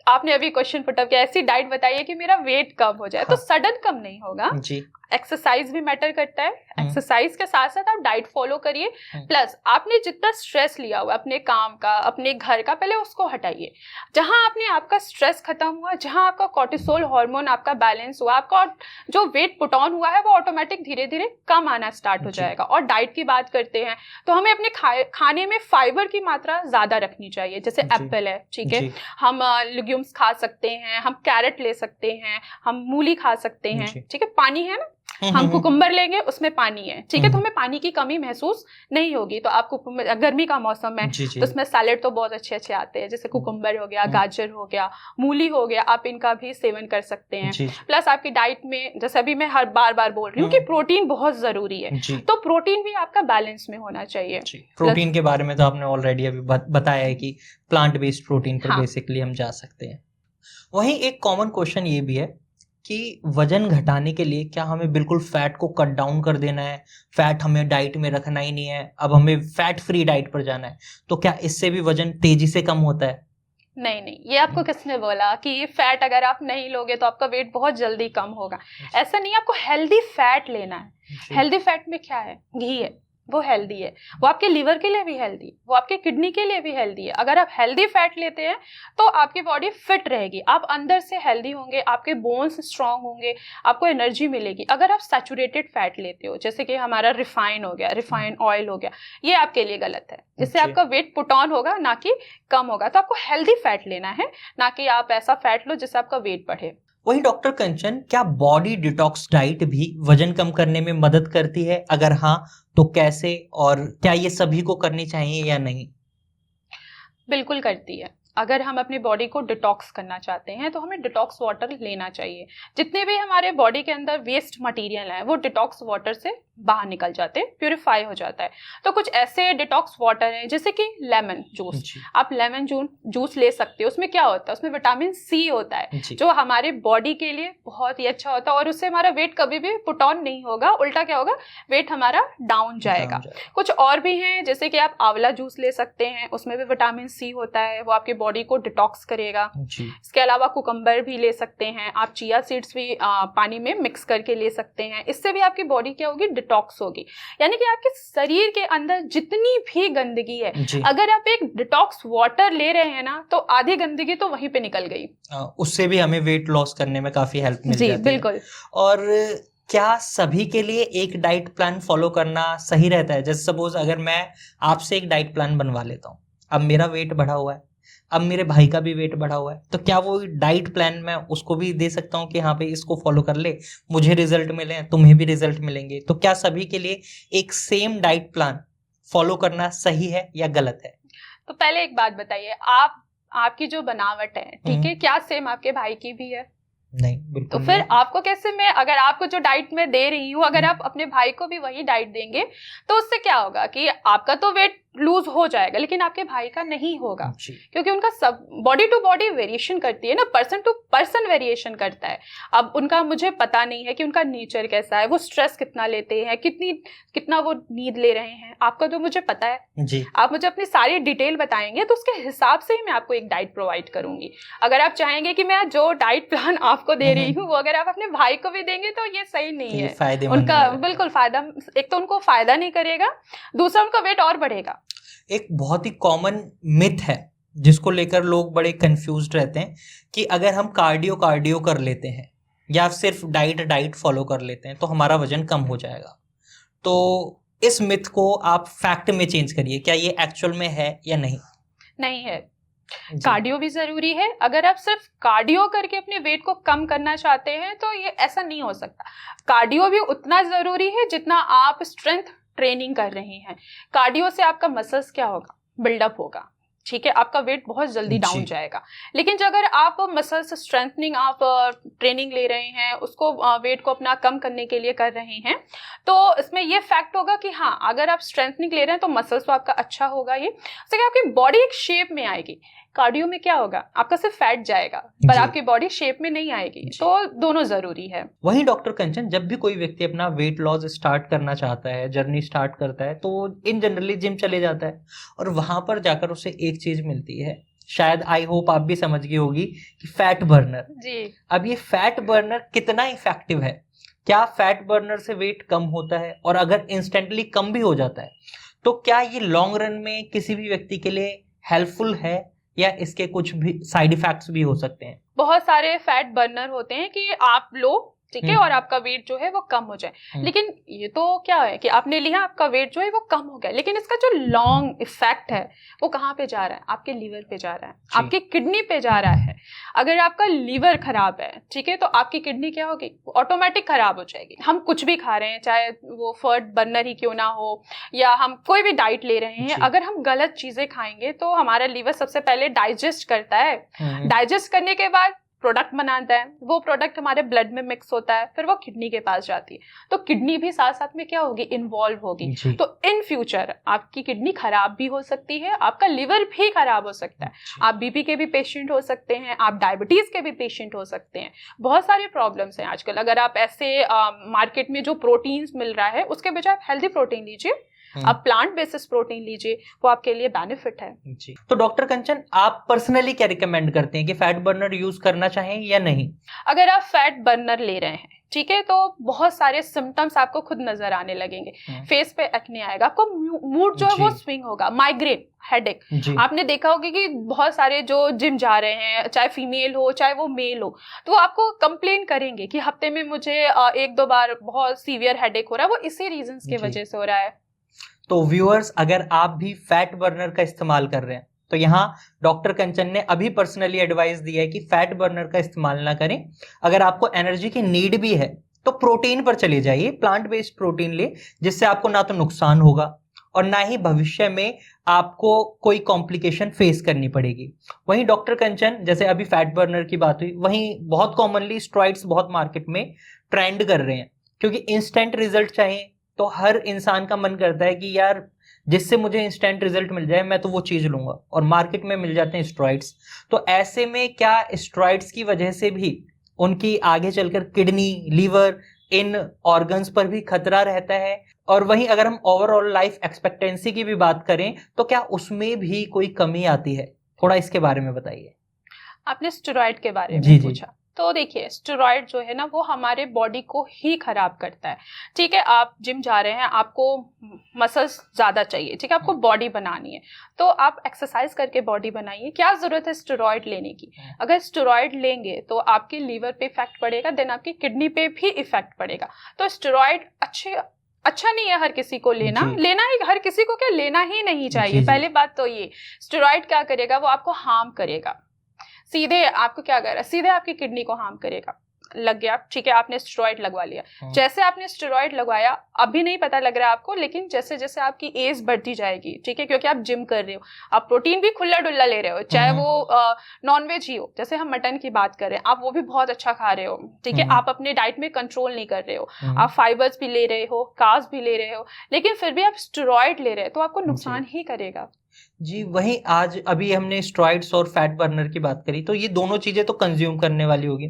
आपने अभी क्वेश्चन पुटअप किया, ऐसी डाइट बताइए कि मेरा वेट कम हो जाए। हाँ। तो सडन कम नहीं होगा जी, एक्सरसाइज भी मैटर करता है, एक्सरसाइज के साथ साथ आप डाइट फॉलो करिए, प्लस आपने जितना स्ट्रेस लिया हुआ अपने काम का, अपने घर का, पहले उसको हटाइए। जहां आपने आपका स्ट्रेस खत्म हुआ, जहां आपका कॉर्टिसोल हार्मोन आपका बैलेंस हुआ, आपका जो वेट पुट ऑन हुआ है वो ऑटोमेटिक धीरे धीरे कम आना स्टार्ट हो जाएगा। और डाइट की बात करते हैं तो हमें अपने खाने में फाइबर की मात्रा ज्यादा रखनी चाहिए। जैसे एप्पल है, ठीक है, हम लेग्यूम्स खा सकते हैं, हम कैरेट ले सकते हैं, हम मूली खा सकते हैं, ठीक है, पानी है ना, हम कुकुम्बर लेंगे उसमें पानी है, ठीक है, तो हमें पानी की कमी महसूस नहीं होगी। तो आप कुकुम्बर, गर्मी का मौसम है तो उसमें सैलेड तो बहुत अच्छे अच्छे आते हैं, जैसे कुकुम्बर हो गया, गाजर हो गया, मूली हो गया, आप इनका भी सेवन कर सकते हैं। प्लस आपकी डाइट में, जैसे अभी मैं हर बार बोल रही हूँ कि प्रोटीन बहुत जरूरी है, तो प्रोटीन भी आपका बैलेंस में होना चाहिए। प्रोटीन के बारे में तो आपने ऑलरेडी अभी बताया है कि प्लांट बेस्ड प्रोटीन पर बेसिकली हम जा सकते हैं। वहीं एक कॉमन क्वेश्चन ये भी है कि वजन घटाने के लिए क्या हमें बिल्कुल फैट को कट डाउन कर देना है, फैट हमें डाइट में रखना ही नहीं है, अब हमें फैट फ्री डाइट पर जाना है, तो क्या इससे भी वजन तेजी से कम होता है? नहीं, ये आपको किसने बोला कि फैट अगर आप नहीं लोगे तो आपका वेट बहुत जल्दी कम होगा? ऐसा नहीं, आपको हेल्दी फैट लेना है। हेल्दी फैट में क्या है? घी है, वो हेल्दी है, वो आपके लिवर के लिए भी हेल्दी, वो आपके किडनी के लिए भी हेल्दी है। अगर आप हेल्दी फैट लेते हैं तो आपकी बॉडी फिट रहेगी, आप अंदर से हेल्दी होंगे, आपके बोन्स स्ट्रांग होंगे, आपको एनर्जी मिलेगी। अगर आप सैचुरेटेड फैट लेते हो, जैसे कि हमारा रिफाइन हो गया, रिफाइन ऑयल हो गया, ये आपके लिए गलत है, इससे आपका वेट पुट ऑन होगा ना कि कम होगा। तो आपको हेल्दी फैट लेना है, ना कि आप ऐसा फैट लो जिससे आपका वेट बढ़े। वहीं डॉक्टर कंचन, क्या बॉडी डिटॉक्स डाइट भी वजन कम करने में मदद करती है? अगर हाँ तो कैसे, और क्या ये सभी को करनी चाहिए या नहीं? बिल्कुल करती है। अगर हम अपनी बॉडी को डिटॉक्स करना चाहते हैं तो हमें डिटॉक्स वाटर लेना चाहिए। जितने भी हमारे बॉडी के अंदर वेस्ट मटेरियल है वो डिटॉक्स वाटर से बाहर निकल जाते हैं, प्यूरिफाई हो जाता है। तो कुछ ऐसे डिटॉक्स वाटर हैं जैसे कि लेमन जूस, आप लेमन जूस ले सकते हो। उसमें क्या होता है? उसमें विटामिन सी होता है जो हमारे बॉडी के लिए बहुत ही अच्छा होता है और उससे हमारा वेट कभी भी पुट ऑन नहीं होगा, उल्टा क्या होगा, वेट हमारा डाउन जाएगा। कुछ और भी हैं जैसे कि आप आंवला जूस ले सकते हैं, उसमें भी विटामिन सी होता है, वो आपकी बॉडी को डिटॉक्स करेगा। इसके अलावा कुकम्बर भी ले सकते हैं आप, चिया सीड्स भी पानी में मिक्स करके ले सकते हैं, इससे भी आपकी बॉडी क्या होगी, डिटॉक्स होगी। यानी कि आपके शरीर के अंदर जितनी भी गंदगी है, अगर आप एक डिटॉक्स वाटर ले रहे हैं ना तो आधी गंदगी तो वहीं पे निकल गई। उससे भी हमें वेट लॉस करने में काफी हेल्प मिल जाती है। बिल्कुल। और क्या सभी के लिए एक डाइट प्लान फॉलो करना सही रहता है? जैसे सपोज अगर मैं आपसे एक डाइट प्लान बनवा लेता हूँ, अब मेरा वेट बढ़ा हुआ है, अब मेरे भाई का भी वेट बढ़ा हुआ है, तो क्या वो डाइट प्लान मैं उसको भी दे सकता हूँ कि हाँ भाई इसको फॉलो कर ले, मुझे रिजल्ट मिले, तुम्हें भी रिजल्ट मिलेंगे? तो क्या सभी के लिए एक सेम डाइट प्लान फॉलो करना सही है या गलत है? तो पहले एक बात बताइए, आपकी जो बनावट है, ठीक है, क्या सेम आपके भाई की भी है? नहीं, तो बिल्कुल फिर नहीं। आपको कैसे, मैं अगर आपको जो डाइट मैं दे रही हूँ, अगर आप अपने भाई को भी वही डाइट देंगे तो उससे क्या होगा कि आपका तो वेट लूज हो जाएगा लेकिन आपके भाई का नहीं होगा, जी। क्योंकि उनका सब बॉडी टू बॉडी वेरिएशन करती है ना, पर्सन टू पर्सन वेरिएशन करता है। अब उनका मुझे पता नहीं है कि उनका नेचर कैसा है, वो स्ट्रेस कितना लेते हैं, कितना वो नींद ले रहे हैं, आपका जो मुझे पता है जी। आप मुझे अपनी सारी डिटेल बताएंगे तो उसके हिसाब से ही मैं आपको एक डाइट प्रोवाइड करूंगी। अगर आप चाहेंगे कि मैं जो डाइट प्लान आपको दे रही हूँ वो अगर आप अपने भाई को भी देंगे तो ये सही नहीं है, फायदेमंद उनका नहीं। बिल्कुल फायदा, एक तो उनको फायदा नहीं करेगा, दूसरा उनका वेट और बढ़ेगा। एक बहुत ही कॉमन मिथ है जिसको लेकर लोग बड़े कंफ्यूज्ड रहते हैं कि अगर हम कार्डियो कर लेते हैं या सिर्फ डाइट फॉलो कर लेते हैं तो हमारा वजन कम हो जाएगा। तो इस मिथ को आप फैक्ट में चेंज करिए, क्या ये एक्चुअल में है या नहीं? नहीं है, कार्डियो भी जरूरी है। अगर आप सिर्फ कार्डियो करके अपने वेट को कम करना चाहते हैं तो ये ऐसा नहीं हो सकता। कार्डियो भी उतना जरूरी है जितना आप स्ट्रेंथ ट्रेनिंग कर रहे हैं। कार्डियो से आपका मसल्स क्या होगा, बिल्डअप होगा, ठीक है, आपका वेट बहुत जल्दी डाउन जाएगा। लेकिन जो अगर आप मसल्स स्ट्रेंथनिंग आप ट्रेनिंग ले रहे हैं, उसको वेट को अपना कम करने के लिए कर रहे हैं, तो इसमें ये फैक्ट होगा कि हाँ अगर आप स्ट्रेंथनिंग ले रहे हैं तो मसल्स तो आपका अच्छा होगा, ये उससे क्या आपकी बॉडी एक शेप में आएगी। कार्डियो में क्या होगा, आपका सिर्फ फैट जाएगा पर आपकी बॉडी शेप में नहीं आएगी, तो दोनों जरूरी है। वहीं डॉक्टर कंचन, जब भी कोई व्यक्ति अपना वेट लॉस स्टार्ट करना चाहता है, जर्नी स्टार्ट करता है, तो इन जनरली जिम चले जाता है और वहां पर जाकर उसे एक चीज मिलती है, शायद आई होप आप भी समझ गई होगी, कि फैट बर्नर। जी। अब ये फैट बर्नर कितना इफेक्टिव है? क्या फैट बर्नर से वेट कम होता है? और अगर इंस्टेंटली कम भी हो जाता है तो क्या ये लॉन्ग रन में किसी भी व्यक्ति के लिए हेल्पफुल है या इसके कुछ भी साइड इफेक्ट्स भी हो सकते हैं? बहुत सारे फैट बर्नर होते हैं कि आप लो, ठीक है, और आपका वेट जो है वो कम हो जाए। लेकिन ये तो क्या है कि आपने लिया, आपका वेट जो है वो कम हो गया, लेकिन इसका जो लॉन्ग इफेक्ट है वो कहाँ पे जा रहा है, आपके लीवर पे जा रहा है, आपके किडनी पे जा रहा है। अगर आपका लीवर खराब है, ठीक है, तो आपकी किडनी क्या होगी, ऑटोमेटिक खराब हो जाएगी। हम कुछ भी खा रहे हैं, चाहे वो फैट बर्नर ही क्यों ना हो, या हम कोई भी डाइट ले रहे हैं, अगर हम गलत चीजें खाएंगे तो हमारा लीवर सबसे पहले डाइजेस्ट करता है। डाइजेस्ट करने के बाद प्रोडक्ट बनाता है, वो प्रोडक्ट हमारे ब्लड में मिक्स होता है, फिर वो किडनी के पास जाती है, तो किडनी भी साथ साथ में क्या होगी, इन्वॉल्व होगी। तो इन फ्यूचर आपकी किडनी खराब भी हो सकती है, आपका लिवर भी खराब हो सकता है, आप बीपी के भी पेशेंट हो सकते हैं, आप डायबिटीज के भी पेशेंट हो सकते हैं। बहुत सारे प्रॉब्लम्स हैं आजकल। अगर आप ऐसे मार्केट में जो प्रोटीन्स मिल रहा है उसके बजाय आप हेल्दी प्रोटीन लीजिए, आप प्लांट बेसिस प्रोटीन लीजिए, वो आपके लिए बेनिफिट है जी। तो डॉक्टर कंचन, आप पर्सनली क्या रिकमेंड करते हैं कि फैट बर्नर यूज करना चाहें या नहीं? अगर आप फैट बर्नर ले रहे हैं, ठीक है, तो बहुत सारे सिम्टम्स आपको खुद नजर आने लगेंगे। फेस पे एक्ने आएगा, आपको मूड जो है वो स्विंग होगा, माइग्रेन, हेडेक। आपने देखा होगा कि बहुत सारे जो जिम जा रहे हैं, चाहे फीमेल हो चाहे वो मेल हो, तो वो आपको कंप्लेन करेंगे कि हफ्ते में मुझे 1-2 बार बहुत सीवियर हेडेक हो रहा है, वो इसी रीजंस की वजह से हो रहा है। तो व्यूअर्स, अगर आप भी फैट बर्नर का इस्तेमाल कर रहे हैं तो यहाँ डॉक्टर कंचन ने अभी पर्सनली एडवाइस दिया है कि फैट बर्नर का इस्तेमाल ना करें। अगर आपको एनर्जी की नीड भी है तो प्रोटीन पर चले जाइए, प्लांट बेस्ड प्रोटीन ले, जिससे आपको ना तो नुकसान होगा और ना ही भविष्य में आपको कोई कॉम्प्लिकेशन फेस करनी पड़ेगी। वहीं डॉक्टर कंचन, जैसे अभी फैट बर्नर की बात हुई, वहीं बहुत कॉमनली स्टेरॉइड्स बहुत मार्केट में ट्रेंड कर रहे हैं, क्योंकि इंस्टेंट रिजल्ट चाहिए। तो हर इंसान का मन करता है कि यार जिससे मुझे इंस्टेंट रिजल्ट मिल जाए मैं तो वो चीज लूंगा, और मार्केट में मिल जाते हैं स्टेरॉइड्स। तो ऐसे में क्या स्टेरॉइड्स की वजह से भी उनकी आगे चलकर किडनी, लीवर, इन ऑर्गन्स पर भी खतरा रहता है? और वहीं अगर हम ओवरऑल लाइफ एक्सपेक्टेंसी की भी बात करें तो क्या उसमें भी कोई कमी आती है? थोड़ा इसके बारे में बताइए। आपने स्टेरॉइड के बारे में पूछा, तो देखिए स्टेरॉइड जो है ना वो हमारे बॉडी को ही खराब करता है। ठीक है, आप जिम जा रहे हैं, आपको मसल्स ज़्यादा चाहिए, ठीक है, आपको बॉडी बनानी है, तो आप एक्सरसाइज करके बॉडी बनाइए। क्या ज़रूरत है स्टेरॉइड लेने की? अगर स्टेरॉइड लेंगे तो आपके लीवर पे इफेक्ट पड़ेगा, देन आपकी किडनी पे भी इफेक्ट पड़ेगा। तो स्टेरॉइड अच्छे अच्छा नहीं है हर किसी को लेना। जी। लेना ही हर किसी को क्या, लेना ही नहीं चाहिए। जी, जी। पहली बात तो ये, स्टेरॉइड क्या करेगा, वो आपको हार्म करेगा। सीधे आपको क्या कर रहा है, सीधे आपकी किडनी को हार्म करेगा। लग गया, ठीक है, आपने स्टेरॉइड लगवा लिया। जैसे आपने स्टेरॉइड लगवाया, अभी नहीं पता लग रहा है आपको, लेकिन जैसे जैसे आपकी एज बढ़ती जाएगी, ठीक है, क्योंकि आप जिम कर रहे हो, आप प्रोटीन भी खुला डुल्ला ले रहे हो, चाहे वो नॉनवेज ही हो, जैसे हम मटन की बात कर रहे हैं, आप वो भी बहुत अच्छा खा रहे हो, ठीक है, आप अपने डाइट में कंट्रोल नहीं कर रहे हो, आप फाइबर्स भी ले रहे हो, कार्ब्स भी ले रहे हो, लेकिन फिर भी आप स्टेरॉइड ले रहे हो, तो आपको नुकसान ही करेगा। जी, वहीं आज अभी हमने स्टेरॉइड्स और फैट बर्नर की बात करी, तो ये दोनों चीजें तो कंज्यूम करने वाली होगी।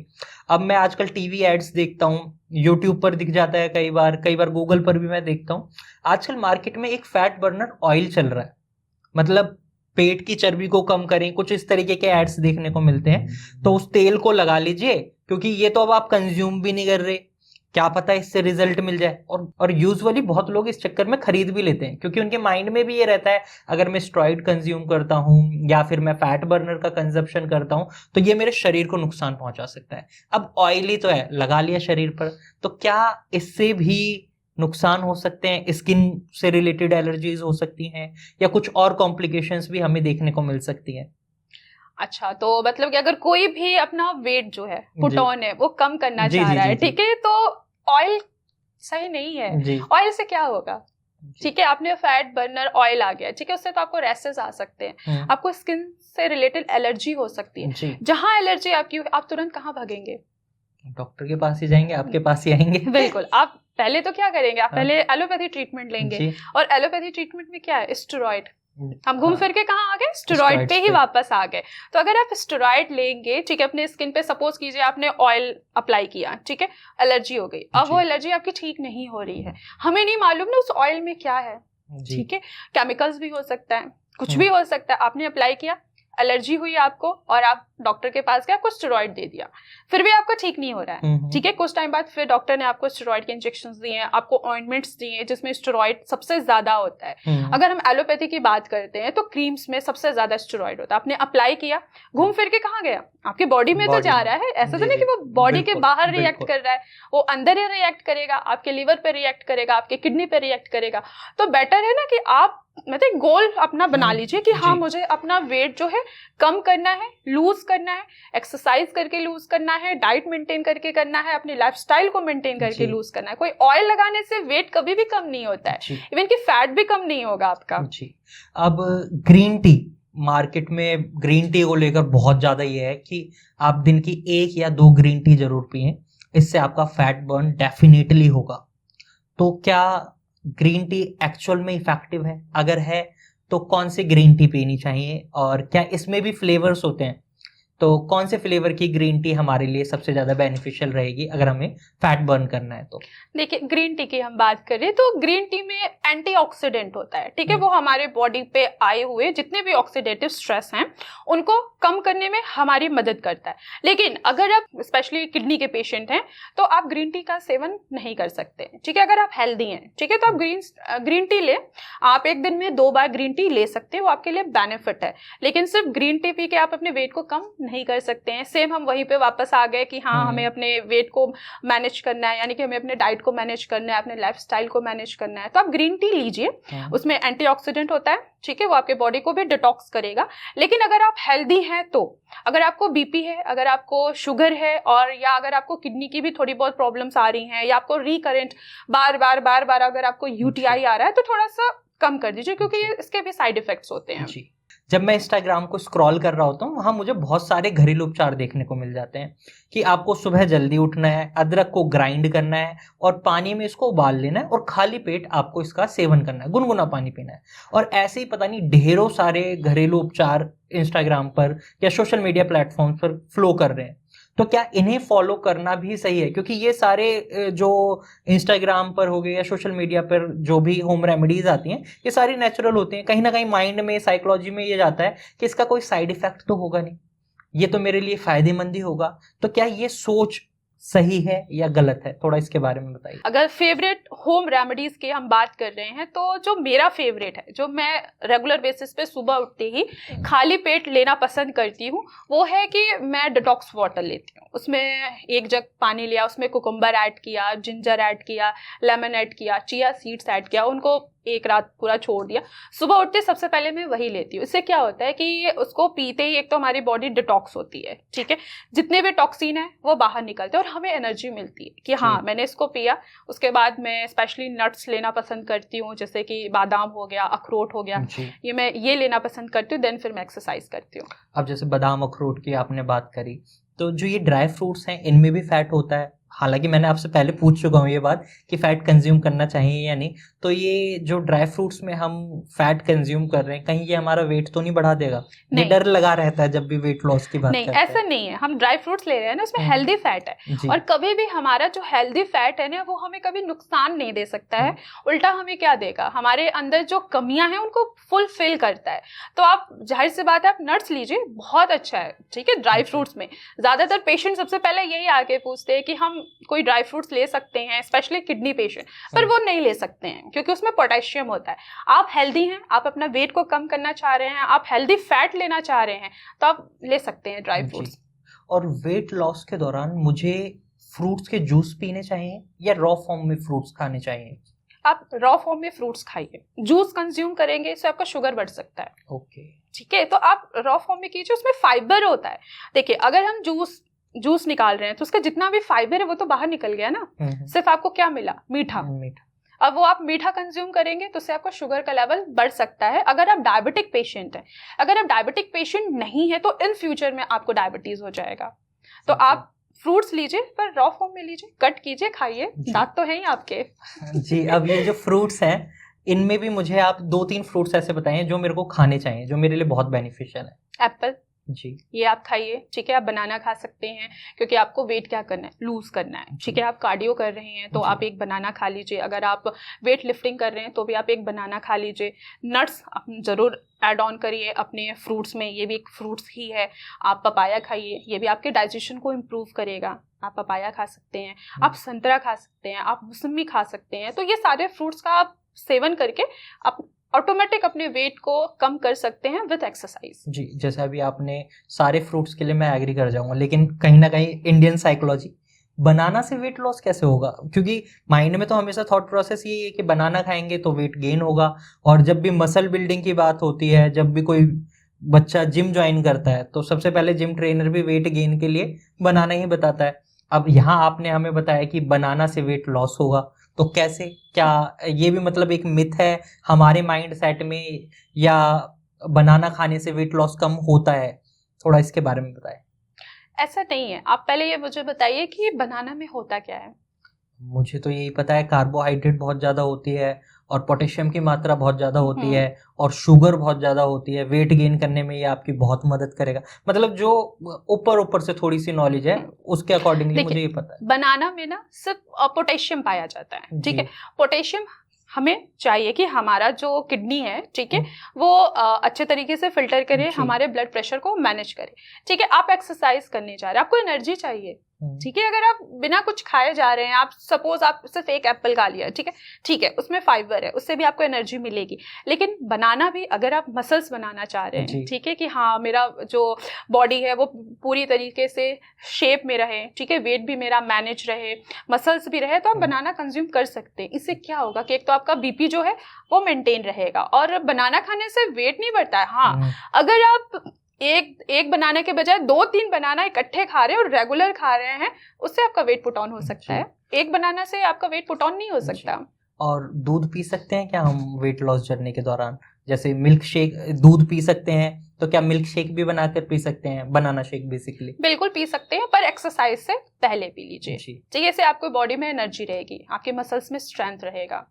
अब मैं आजकल टीवी एड्स देखता हूँ, यूट्यूब पर दिख जाता है, कई बार गूगल पर भी मैं देखता हूँ। आजकल मार्केट में एक फैट बर्नर ऑयल चल रहा है, मतलब पेट की चर्बी को कम करें, कुछ इस तरीके के एड्स देखने को मिलते हैं। तो उस तेल को लगा लीजिए, क्योंकि ये तो अब आप कंज्यूम भी नहीं कर रहे, क्या पता इससे रिजल्ट मिल जाए। और यूजुअली बहुत लोग इस चक्कर में खरीद भी लेते हैं, क्योंकि उनके माइंड में भी ये रहता है, अगर मैं स्टेरॉइड कंज्यूम करता हूँ या फिर मैं फैट बर्नर का कंजप्शन करता हूँ, तो ये मेरे शरीर को नुकसान पहुंचा सकता है। अब ऑयली तो है, लगा लिया शरीर पर, तो क्या इससे भी नुकसान हो सकते हैं? स्किन से रिलेटेड एलर्जीज हो सकती हैं, या कुछ और कॉम्प्लिकेशंस भी हमें देखने को मिल सकती हैं? अच्छा, तो मतलब कि अगर कोई भी अपना वेट जो है, पुट ऑन है, वो कम करना जी, चाह जी, रहा है, जी, ठीक है, तो ऑयल सही नहीं है। जी, ऑयल से क्या होगा, ठीक है, आपने फैट बर्नर ऑयल आ गया, ठीक है, उससे तो आपको रैशेस आ सकते हैं, आपको स्किन से रिलेटेड एलर्जी हो सकती है। जी, जहां एलर्जी आपकी, आप तुरंत कहाँ भागेंगे? डॉक्टर के पास ही जाएंगे, आपके पास ही आएंगे। बिल्कुल। आप पहले तो क्या करेंगे, आप हाँ। पहले एलोपैथी ट्रीटमेंट लेंगे, जी, और एलोपैथी ट्रीटमेंट में क्या है, स्टेरॉइड। हम घूम हाँ, फिर के कहाँ आ गए, स्टेरॉइड पे स्टेरॉइड्स ही पे। वापस आ गए। तो अगर आप स्टेरॉइड लेंगे, ठीक है, अपने स्किन पे, सपोज कीजिए आपने ऑयल अप्लाई किया, ठीक है, एलर्जी हो गई, अब वो जी, एलर्जी आपकी ठीक नहीं हो रही है, हमें नहीं मालूम ना उस ऑयल में क्या है, जी, ठीक है, केमिकल्स भी हो सकता है, कुछ भी हो सकता है, आपने अप्लाई किया, एलर्जी हुई आपको, और आप डॉक्टर के पास गए, आपको स्टेरॉइड दे दिया, फिर भी आपको ठीक नहीं हो रहा है, ठीक है, कुछ टाइम बाद फिर डॉक्टर ने आपको स्टेरॉइड के इंजेक्शंस दिए हैं, आपको ऑइंटमेंट्स दिए हैं जिसमें स्टेरॉइड सबसे ज्यादा होता है। अगर हम एलोपैथी की बात करते हैं, तो क्रीम्स में सबसे ज्यादा स्टेरॉइड होता है। आपने अप्लाई किया, घूम फिर के कहाँ गया, आपकी बॉडी में तो जा रहा है, ऐसा तो नहीं कि वो बॉडी के बाहर रिएक्ट कर रहा है, वो अंदर ही रिएक्ट करेगा, आपके लिवर पे रिएक्ट करेगा, आपके किडनी पे रिएक्ट करेगा। तो बेटर है ना कि आप मतलब गोल अपना बना लीजिए कि हाँ, मुझे अपना वेट जो है कम करना है, लूज करना है, एक्सरसाइज करके लूज करना है, डाइट मेंटेन करके करना है, अपनी लाइफस्टाइल को मेंटेन करके लूज करना है। कोई ऑयल लगाने से वेट कभी भी कम नहीं होता है, इवन कि फैट भी कम नहीं होगा आपका। जी। अब ग्रीन टी, मार्केट में ग्रीन टी को लेकर बहुत ज्यादा ये है कि आप दिन की 1 या 2 ग्रीन टी जरूर पिएं, इससे आपका फैट बर्न डेफिनेटली होगा। तो क्या ग्रीन टी एक्चुअल में इफेक्टिव है? अगर है तो कौन सी ग्रीन टी पीनी चाहिए, और क्या इसमें भी फ्लेवर्स होते हैं? तो कौन से फ्लेवर की ग्रीन टी हमारे लिए सबसे ज्यादा बेनिफिशियल रहेगी अगर हमें फैट बर्न करना है? तो देखिए, ग्रीन टी की हम बात करें तो ग्रीन टी में एंटीऑक्सीडेंट होता है, ठीक है, वो हमारे बॉडी पे आए हुए जितने भी ऑक्सीडेटिव स्ट्रेस हैं उनको कम करने में हमारी मदद करता है। लेकिन अगर आप स्पेशली किडनी के पेशेंट हैं तो आप ग्रीन टी का सेवन नहीं कर सकते, ठीक है, अगर आप हेल्दी हैं, ठीक है, तो आप ग्रीन टी ले, आप एक दिन में 2 बार ग्रीन टी ले सकते हैं, वो आपके लिए बेनिफिट है। लेकिन सिर्फ ग्रीन टी पी के आप अपने वेट को कम नहीं कर सकते हैं। सेम हम वहीं पे वापस आ गए कि हाँ, हमें अपने वेट को मैनेज करना है, यानी कि हमें अपने डाइट को मैनेज करना है, अपने लाइफस्टाइल को मैनेज करना है, तो आप ग्रीन टी लीजिए, उसमें एंटीऑक्सीडेंट होता है, ठीक है, वो आपके बॉडी को भी डिटॉक्स करेगा। लेकिन अगर आप हेल्दी हैं, तो अगर आपको बीपी है, अगर आपको शुगर है, और या अगर आपको किडनी की भी थोड़ी बहुत प्रॉब्लम्स आ रही हैं, या आपको रिकरेंट बार बार अगर आपको यूटीआई आ रहा है, तो थोड़ा सा कम कर दीजिए, क्योंकि इसके भी साइड इफेक्ट्स होते हैं। जी। जब मैं इंस्टाग्राम को स्क्रॉल कर रहा होता हूँ, वहां मुझे बहुत सारे घरेलू उपचार देखने को मिल जाते हैं कि आपको सुबह जल्दी उठना है, अदरक को ग्राइंड करना है और पानी में इसको उबाल लेना है, और खाली पेट आपको इसका सेवन करना है, गुनगुना पानी पीना है। और ऐसे ही पता नहीं ढेरों सारे घरेलू उपचार इंस्टाग्राम पर या सोशल मीडिया प्लेटफॉर्म पर फ्लो कर रहे हैं। तो क्या इन्हें फॉलो करना भी सही है? क्योंकि ये सारे जो इंस्टाग्राम पर हो गए या सोशल मीडिया पर जो भी होम रेमेडीज आती हैं, ये सारी नेचुरल होती हैं। कहीं ना कहीं माइंड में, साइकोलॉजी में ये जाता है कि इसका कोई साइड इफेक्ट तो होगा नहीं, ये तो मेरे लिए फायदेमंद ही होगा। तो क्या ये सोच सही है या गलत है, थोड़ा इसके बारे में बताइए। अगर फेवरेट होम रेमेडीज की हम बात कर रहे हैं तो जो मेरा फेवरेट है, जो मैं रेगुलर बेसिस पे सुबह उठते ही खाली पेट लेना पसंद करती हूँ, वो है कि मैं डिटॉक्स वाटर लेती हूँ। उसमें 1 जग पानी लिया, उसमें कुकुम्बर ऐड किया, जिंजर ऐड किया, लेमन ऐड किया, चिया सीड्स ऐड किया, उनको 1 रात पूरा छोड़ दिया। सुबह उठते सबसे पहले मैं वही लेती हूँ। इससे क्या होता है कि उसको पीते ही एक तो हमारी बॉडी डिटॉक्स होती है, ठीक है, जितने भी टॉक्सिन है वो बाहर निकलते हैं और हमें एनर्जी मिलती है कि हाँ मैंने इसको पिया। उसके बाद मैं स्पेशली नट्स लेना पसंद करती हूँ, जैसे कि बादाम हो गया, अखरोट हो गया, ये लेना पसंद करती हूँ। देन फिर मैं एक्सरसाइज करती हूँ। अब जैसे बादाम अखरोट की आपने बात करी, तो जो ये ड्राई फ्रूट्स हैं इनमें भी फैट होता है। हालांकि मैंने आपसे पहले पूछ चुका हूँ ये बात कि फैट कंज्यूम करना चाहिए या नहीं, तो ये जो ड्राई फ्रूट्स में हम फैट कंज्यूम कर रहे हैं, कहीं ये हमारा वेट तो नहीं बढ़ा देगा? ये डर लगा रहता है जब भी वेट लॉस की बात नहीं, करते हैं। ऐसा नहीं है। हम ड्राई फ्रूट्स ले रहे हैं ना, उसमें हेल्दी फैट है, और कभी भी हमारा जो हेल्दी फैट है ना वो हमें कभी नुकसान नहीं दे सकता है। उल्टा हमें क्या देगा, हमारे अंदर जो कमियां हैं उनको फुलफिल करता है। तो आप जाहिर सी बात है आप नट्स लीजिए, बहुत अच्छा है, ठीक है। ड्राई फ्रूट्स में ज्यादातर पेशेंट सबसे पहले यही आके पूछते हैं कि हम कोई ड्राई फ्रूट्स ले सकते हैं, स्पेशली किडनी पेशेंट, पर वो नहीं ले सकते हैं क्योंकि उसमें पोटेशियम होता है। आप हेल्दी हैं, आप अपना वेट को कम करना चाह रहे हैं, आप हेल्दी फैट लेना चाह रहे हैं, तो आप ले सकते हैं ड्राई फ्रूट्स। और वेट लॉस के दौरान मुझे फ्रूट्स के जूस पीने चाहिए या रॉ फॉर्म में फ्रूट्स खाने चाहिए? आप रॉ फॉर्म में फ्रूट्स खाइए। जूस कंज्यूम करेंगे इससे आपका शुगर बढ़ सकता है। ओके, ठीक है, तो आप रॉ फॉर्म में कीजिए, उसमें फाइबर होता है। देखिए, अगर हम जूस निकाल रहे हैं तो उसका जितना भी फाइबर है वो तो बाहर निकल गया ना, सिर्फ आपको क्या मिला, मीठा। अब वो आप मीठा कंज्यूम करेंगे तो उससे आपका शुगर का लेवल बढ़ सकता है। अगर आप डायबिटिक पेशेंट हैं, अगर आप डायबिटिक पेशेंट नहीं है तो इन फ्यूचर में आपको डायबिटीज हो जाएगा। तो आप फ्रूट्स लीजिए, पर रॉ फॉर्म में लीजिए, कट कीजिए, खाइए, दांत तो है ही आपके। जी, अब ये जो फ्रूट्स हैं इनमें भी मुझे आप 2-3 फ्रूट्स ऐसे बताएं जो मेरे को खाने चाहिए, जो मेरे लिए बहुत बेनिफिशियल है। एप्पल जी, ये आप खाइए, ठीक है। आप बनाना खा सकते हैं क्योंकि आपको वेट क्या करना है, लूज करना है, ठीक है। आप कार्डियो कर रहे हैं तो आप एक बनाना खा लीजिए। अगर आप वेट लिफ्टिंग कर रहे हैं तो भी आप एक बनाना खा लीजिए। नट्स आप जरूर ऐड ऑन करिए अपने फ्रूट्स में, ये भी एक फ्रूट्स ही है। आप पपाया खाइए, ये भी आपके डाइजेशन को इम्प्रूव करेगा। आप पपाया खा सकते हैं, आप संतरा खा सकते हैं, आप मौसमी खा सकते हैं। तो ये सारे फ्रूट्स का आप सेवन करके आप ऑटोमेटिक अपने वेट को कम कर सकते हैं विद एक्सरसाइज। जी, जैसे अभी आपने सारे फ्रूट्स के लिए मैं एग्री कर जाऊंगा, लेकिन कहीं ना कहीं इंडियन साइकोलॉजी, बनाना से वेट लॉस कैसे होगा? क्योंकि माइंड में तो हमेशा थॉट प्रोसेस यही है कि बनाना खाएंगे तो वेट गेन होगा, और जब भी मसल बिल्डिंग की बात होती है, जब भी कोई बच्चा जिम ज्वाइन करता है तो सबसे पहले जिम ट्रेनर भी वेट गेन के लिए बनाना ही बताता है। अब यहाँ आपने हमें बताया कि बनाना से वेट लॉस होगा, तो कैसे? क्या ये भी मतलब एक मिथ है हमारे माइंड सेट में, या बनाना खाने से वेट लॉस कम होता है? थोड़ा इसके बारे में बताएं। ऐसा नहीं है। आप पहले ये मुझे बताइए कि बनाना में होता क्या है। मुझे तो यही पता है, कार्बोहाइड्रेट बहुत ज़्यादा होती है और पोटेशियम की मात्रा बहुत ज़्यादा होती है और शुगर बहुत ज़्यादा होती है। वेट गेन करने में ये आपकी बहुत मदद करेगा। मतलब जो ऊपर से थोड़ी सी नॉलेज है उसके अकॉर्डिंगली मुझे ये पता है। बनाना में ना सिर्फ पोटेशियम पाया जाता है, ठीक है। पोटेशियम हमें चाहिए कि हमारा जो किडनी है, ठीक है, वो अच्छे तरीके से फिल्टर करे, हमारे ब्लड प्रेशर को मैनेज करे, ठीक है। आप एक्सरसाइज करने जा रहे हैं, आपको एनर्जी चाहिए, ठीक है। अगर आप बिना कुछ खाए जा रहे हैं, आप सपोज आप सिर्फ एक एप्पल खा लिया, ठीक है, उसमें फाइबर है, उससे भी आपको एनर्जी मिलेगी। लेकिन बनाना भी, अगर आप मसल्स बनाना चाह रहे हैं, ठीक है, कि हाँ मेरा जो बॉडी है वो पूरी तरीके से शेप में रहे, ठीक है, वेट भी मेरा मैनेज रहे, मसल्स भी रहे, तो आप बनाना कंज्यूम कर सकते हैं। इससे क्या होगा कि एक तो आपका बीपी जो है वो मेंटेन रहेगा, और बनाना खाने से वेट नहीं बढ़ता है। हाँ, अगर आप एक बनाने के बजाय 2-3 बनाना इकट्ठे खा रहे हैं और रेगुलर खा रहे हैं, उससे आपका वेट पुट ऑन हो सकता है। एक बनाना से आपका वेट पुट ऑन नहीं हो सकता। और दूध पी सकते हैं क्या हम वेट लॉस जर्नी के दौरान? जैसे मिल्क शेक, दूध पी सकते हैं, तो क्या मिल्क शेक भी बनाकर पी सकते हैं? बनाना शेक बेसिकली बिल्कुल पी सकते हैं, पर एक्सरसाइज से पहले पी लीजिए, ठीक है। इससे आपको बॉडी में एनर्जी रहेगी, आपके मसल्स में स्ट्रेंथ रहेगा।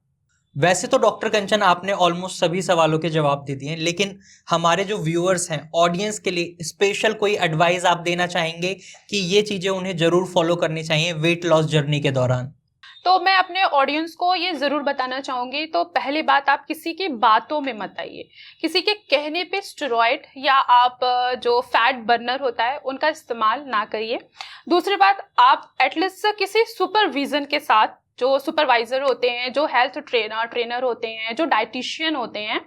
वैसे तो डॉक्टर कंचन आपने ऑलमोस्ट सभी सवालों के जवाब दे दिए, लेकिन हमारे जो व्यूअर्स हैं, ऑडियंस के लिए स्पेशल कोई एडवाइस आप देना चाहेंगे कि ये चीज़ें उन्हें ज़रूर फॉलो करनी चाहिए वेट लॉस जर्नी के दौरान? तो मैं अपने ऑडियंस को ये ज़रूर बताना चाहूँगी, तो पहली बात, आप किसी की बातों में मत आइए, किसी के कहने पे स्टेरॉइड या आप जो फैट बर्नर होता है उनका इस्तेमाल ना करिए। दूसरी बात, आप एटलीस्ट किसी सुपरविज़न के साथ, जो सुपरवाइज़र होते हैं, जो हेल्थ ट्रेनर होते हैं, जो डाइटिशियन होते हैं,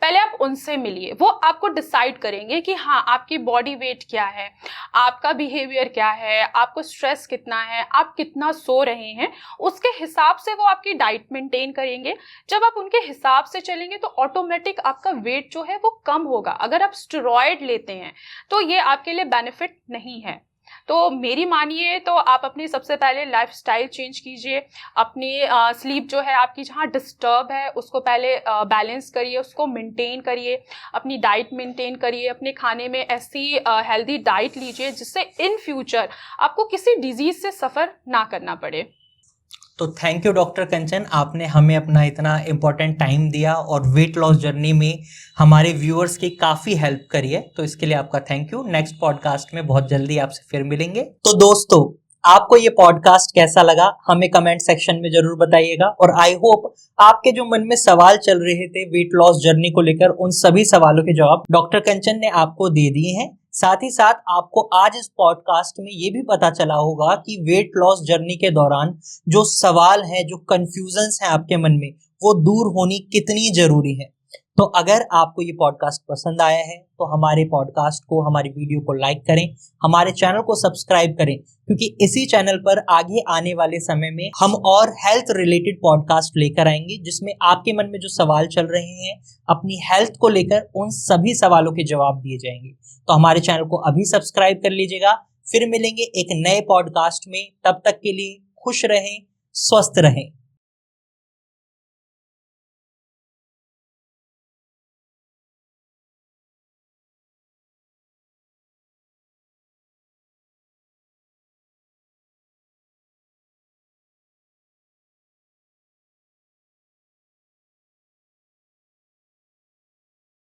पहले आप उनसे मिलिए। वो आपको डिसाइड करेंगे कि हाँ, आपकी बॉडी वेट क्या है, आपका बिहेवियर क्या है, आपको स्ट्रेस कितना है, आप कितना सो रहे हैं, उसके हिसाब से वो आपकी डाइट मेंटेन करेंगे। जब आप उनके हिसाब से चलेंगे तो ऑटोमेटिक आपका वेट जो है वो कम होगा। अगर आप स्टेरॉइड लेते हैं तो ये आपके लिए बेनिफिट नहीं है। तो मेरी मानिए तो आप अपनी सबसे पहले लाइफस्टाइल चेंज कीजिए, अपनी स्लीप जो है आपकी जहाँ डिस्टर्ब है उसको पहले बैलेंस करिए, उसको मेंटेन करिए, अपनी डाइट मेंटेन करिए, अपने खाने में ऐसी हेल्दी डाइट लीजिए जिससे इन फ्यूचर आपको किसी डिजीज से सफ़र ना करना पड़े। तो थैंक यू डॉक्टर कंचन, आपने हमें अपना इतना इम्पोर्टेंट टाइम दिया और वेट लॉस जर्नी में हमारे व्यूअर्स की काफ़ी हेल्प करी है, तो इसके लिए आपका थैंक यू। नेक्स्ट पॉडकास्ट में बहुत जल्दी आपसे फिर मिलेंगे। तो दोस्तों, आपको ये पॉडकास्ट कैसा लगा हमें कमेंट सेक्शन में जरूर बताइएगा, और आई होप आपके जो मन में सवाल चल रहे थे वेट लॉस जर्नी को लेकर, उन सभी सवालों के जवाब डॉक्टर कंचन ने आपको दे दिए हैं। साथ ही साथ आपको आज इस पॉडकास्ट में ये भी पता चला होगा कि वेट लॉस जर्नी के दौरान जो सवाल है, जो कंफ्यूजन्स हैं आपके मन में, वो दूर होनी कितनी जरूरी है। तो अगर आपको ये पॉडकास्ट पसंद आया है तो हमारे पॉडकास्ट को, हमारी वीडियो को लाइक करें, हमारे चैनल को सब्सक्राइब करें, क्योंकि इसी चैनल पर आगे आने वाले समय में हम और हेल्थ रिलेटेड पॉडकास्ट लेकर आएंगे, जिसमें आपके मन में जो सवाल चल रहे हैं अपनी हेल्थ को लेकर, उन सभी सवालों के जवाब दिए जाएंगे। तो हमारे चैनल को अभी सब्सक्राइब कर लीजिएगा। फिर मिलेंगे एक नए पॉडकास्ट में, तब तक के लिए खुश रहें, स्वस्थ रहें।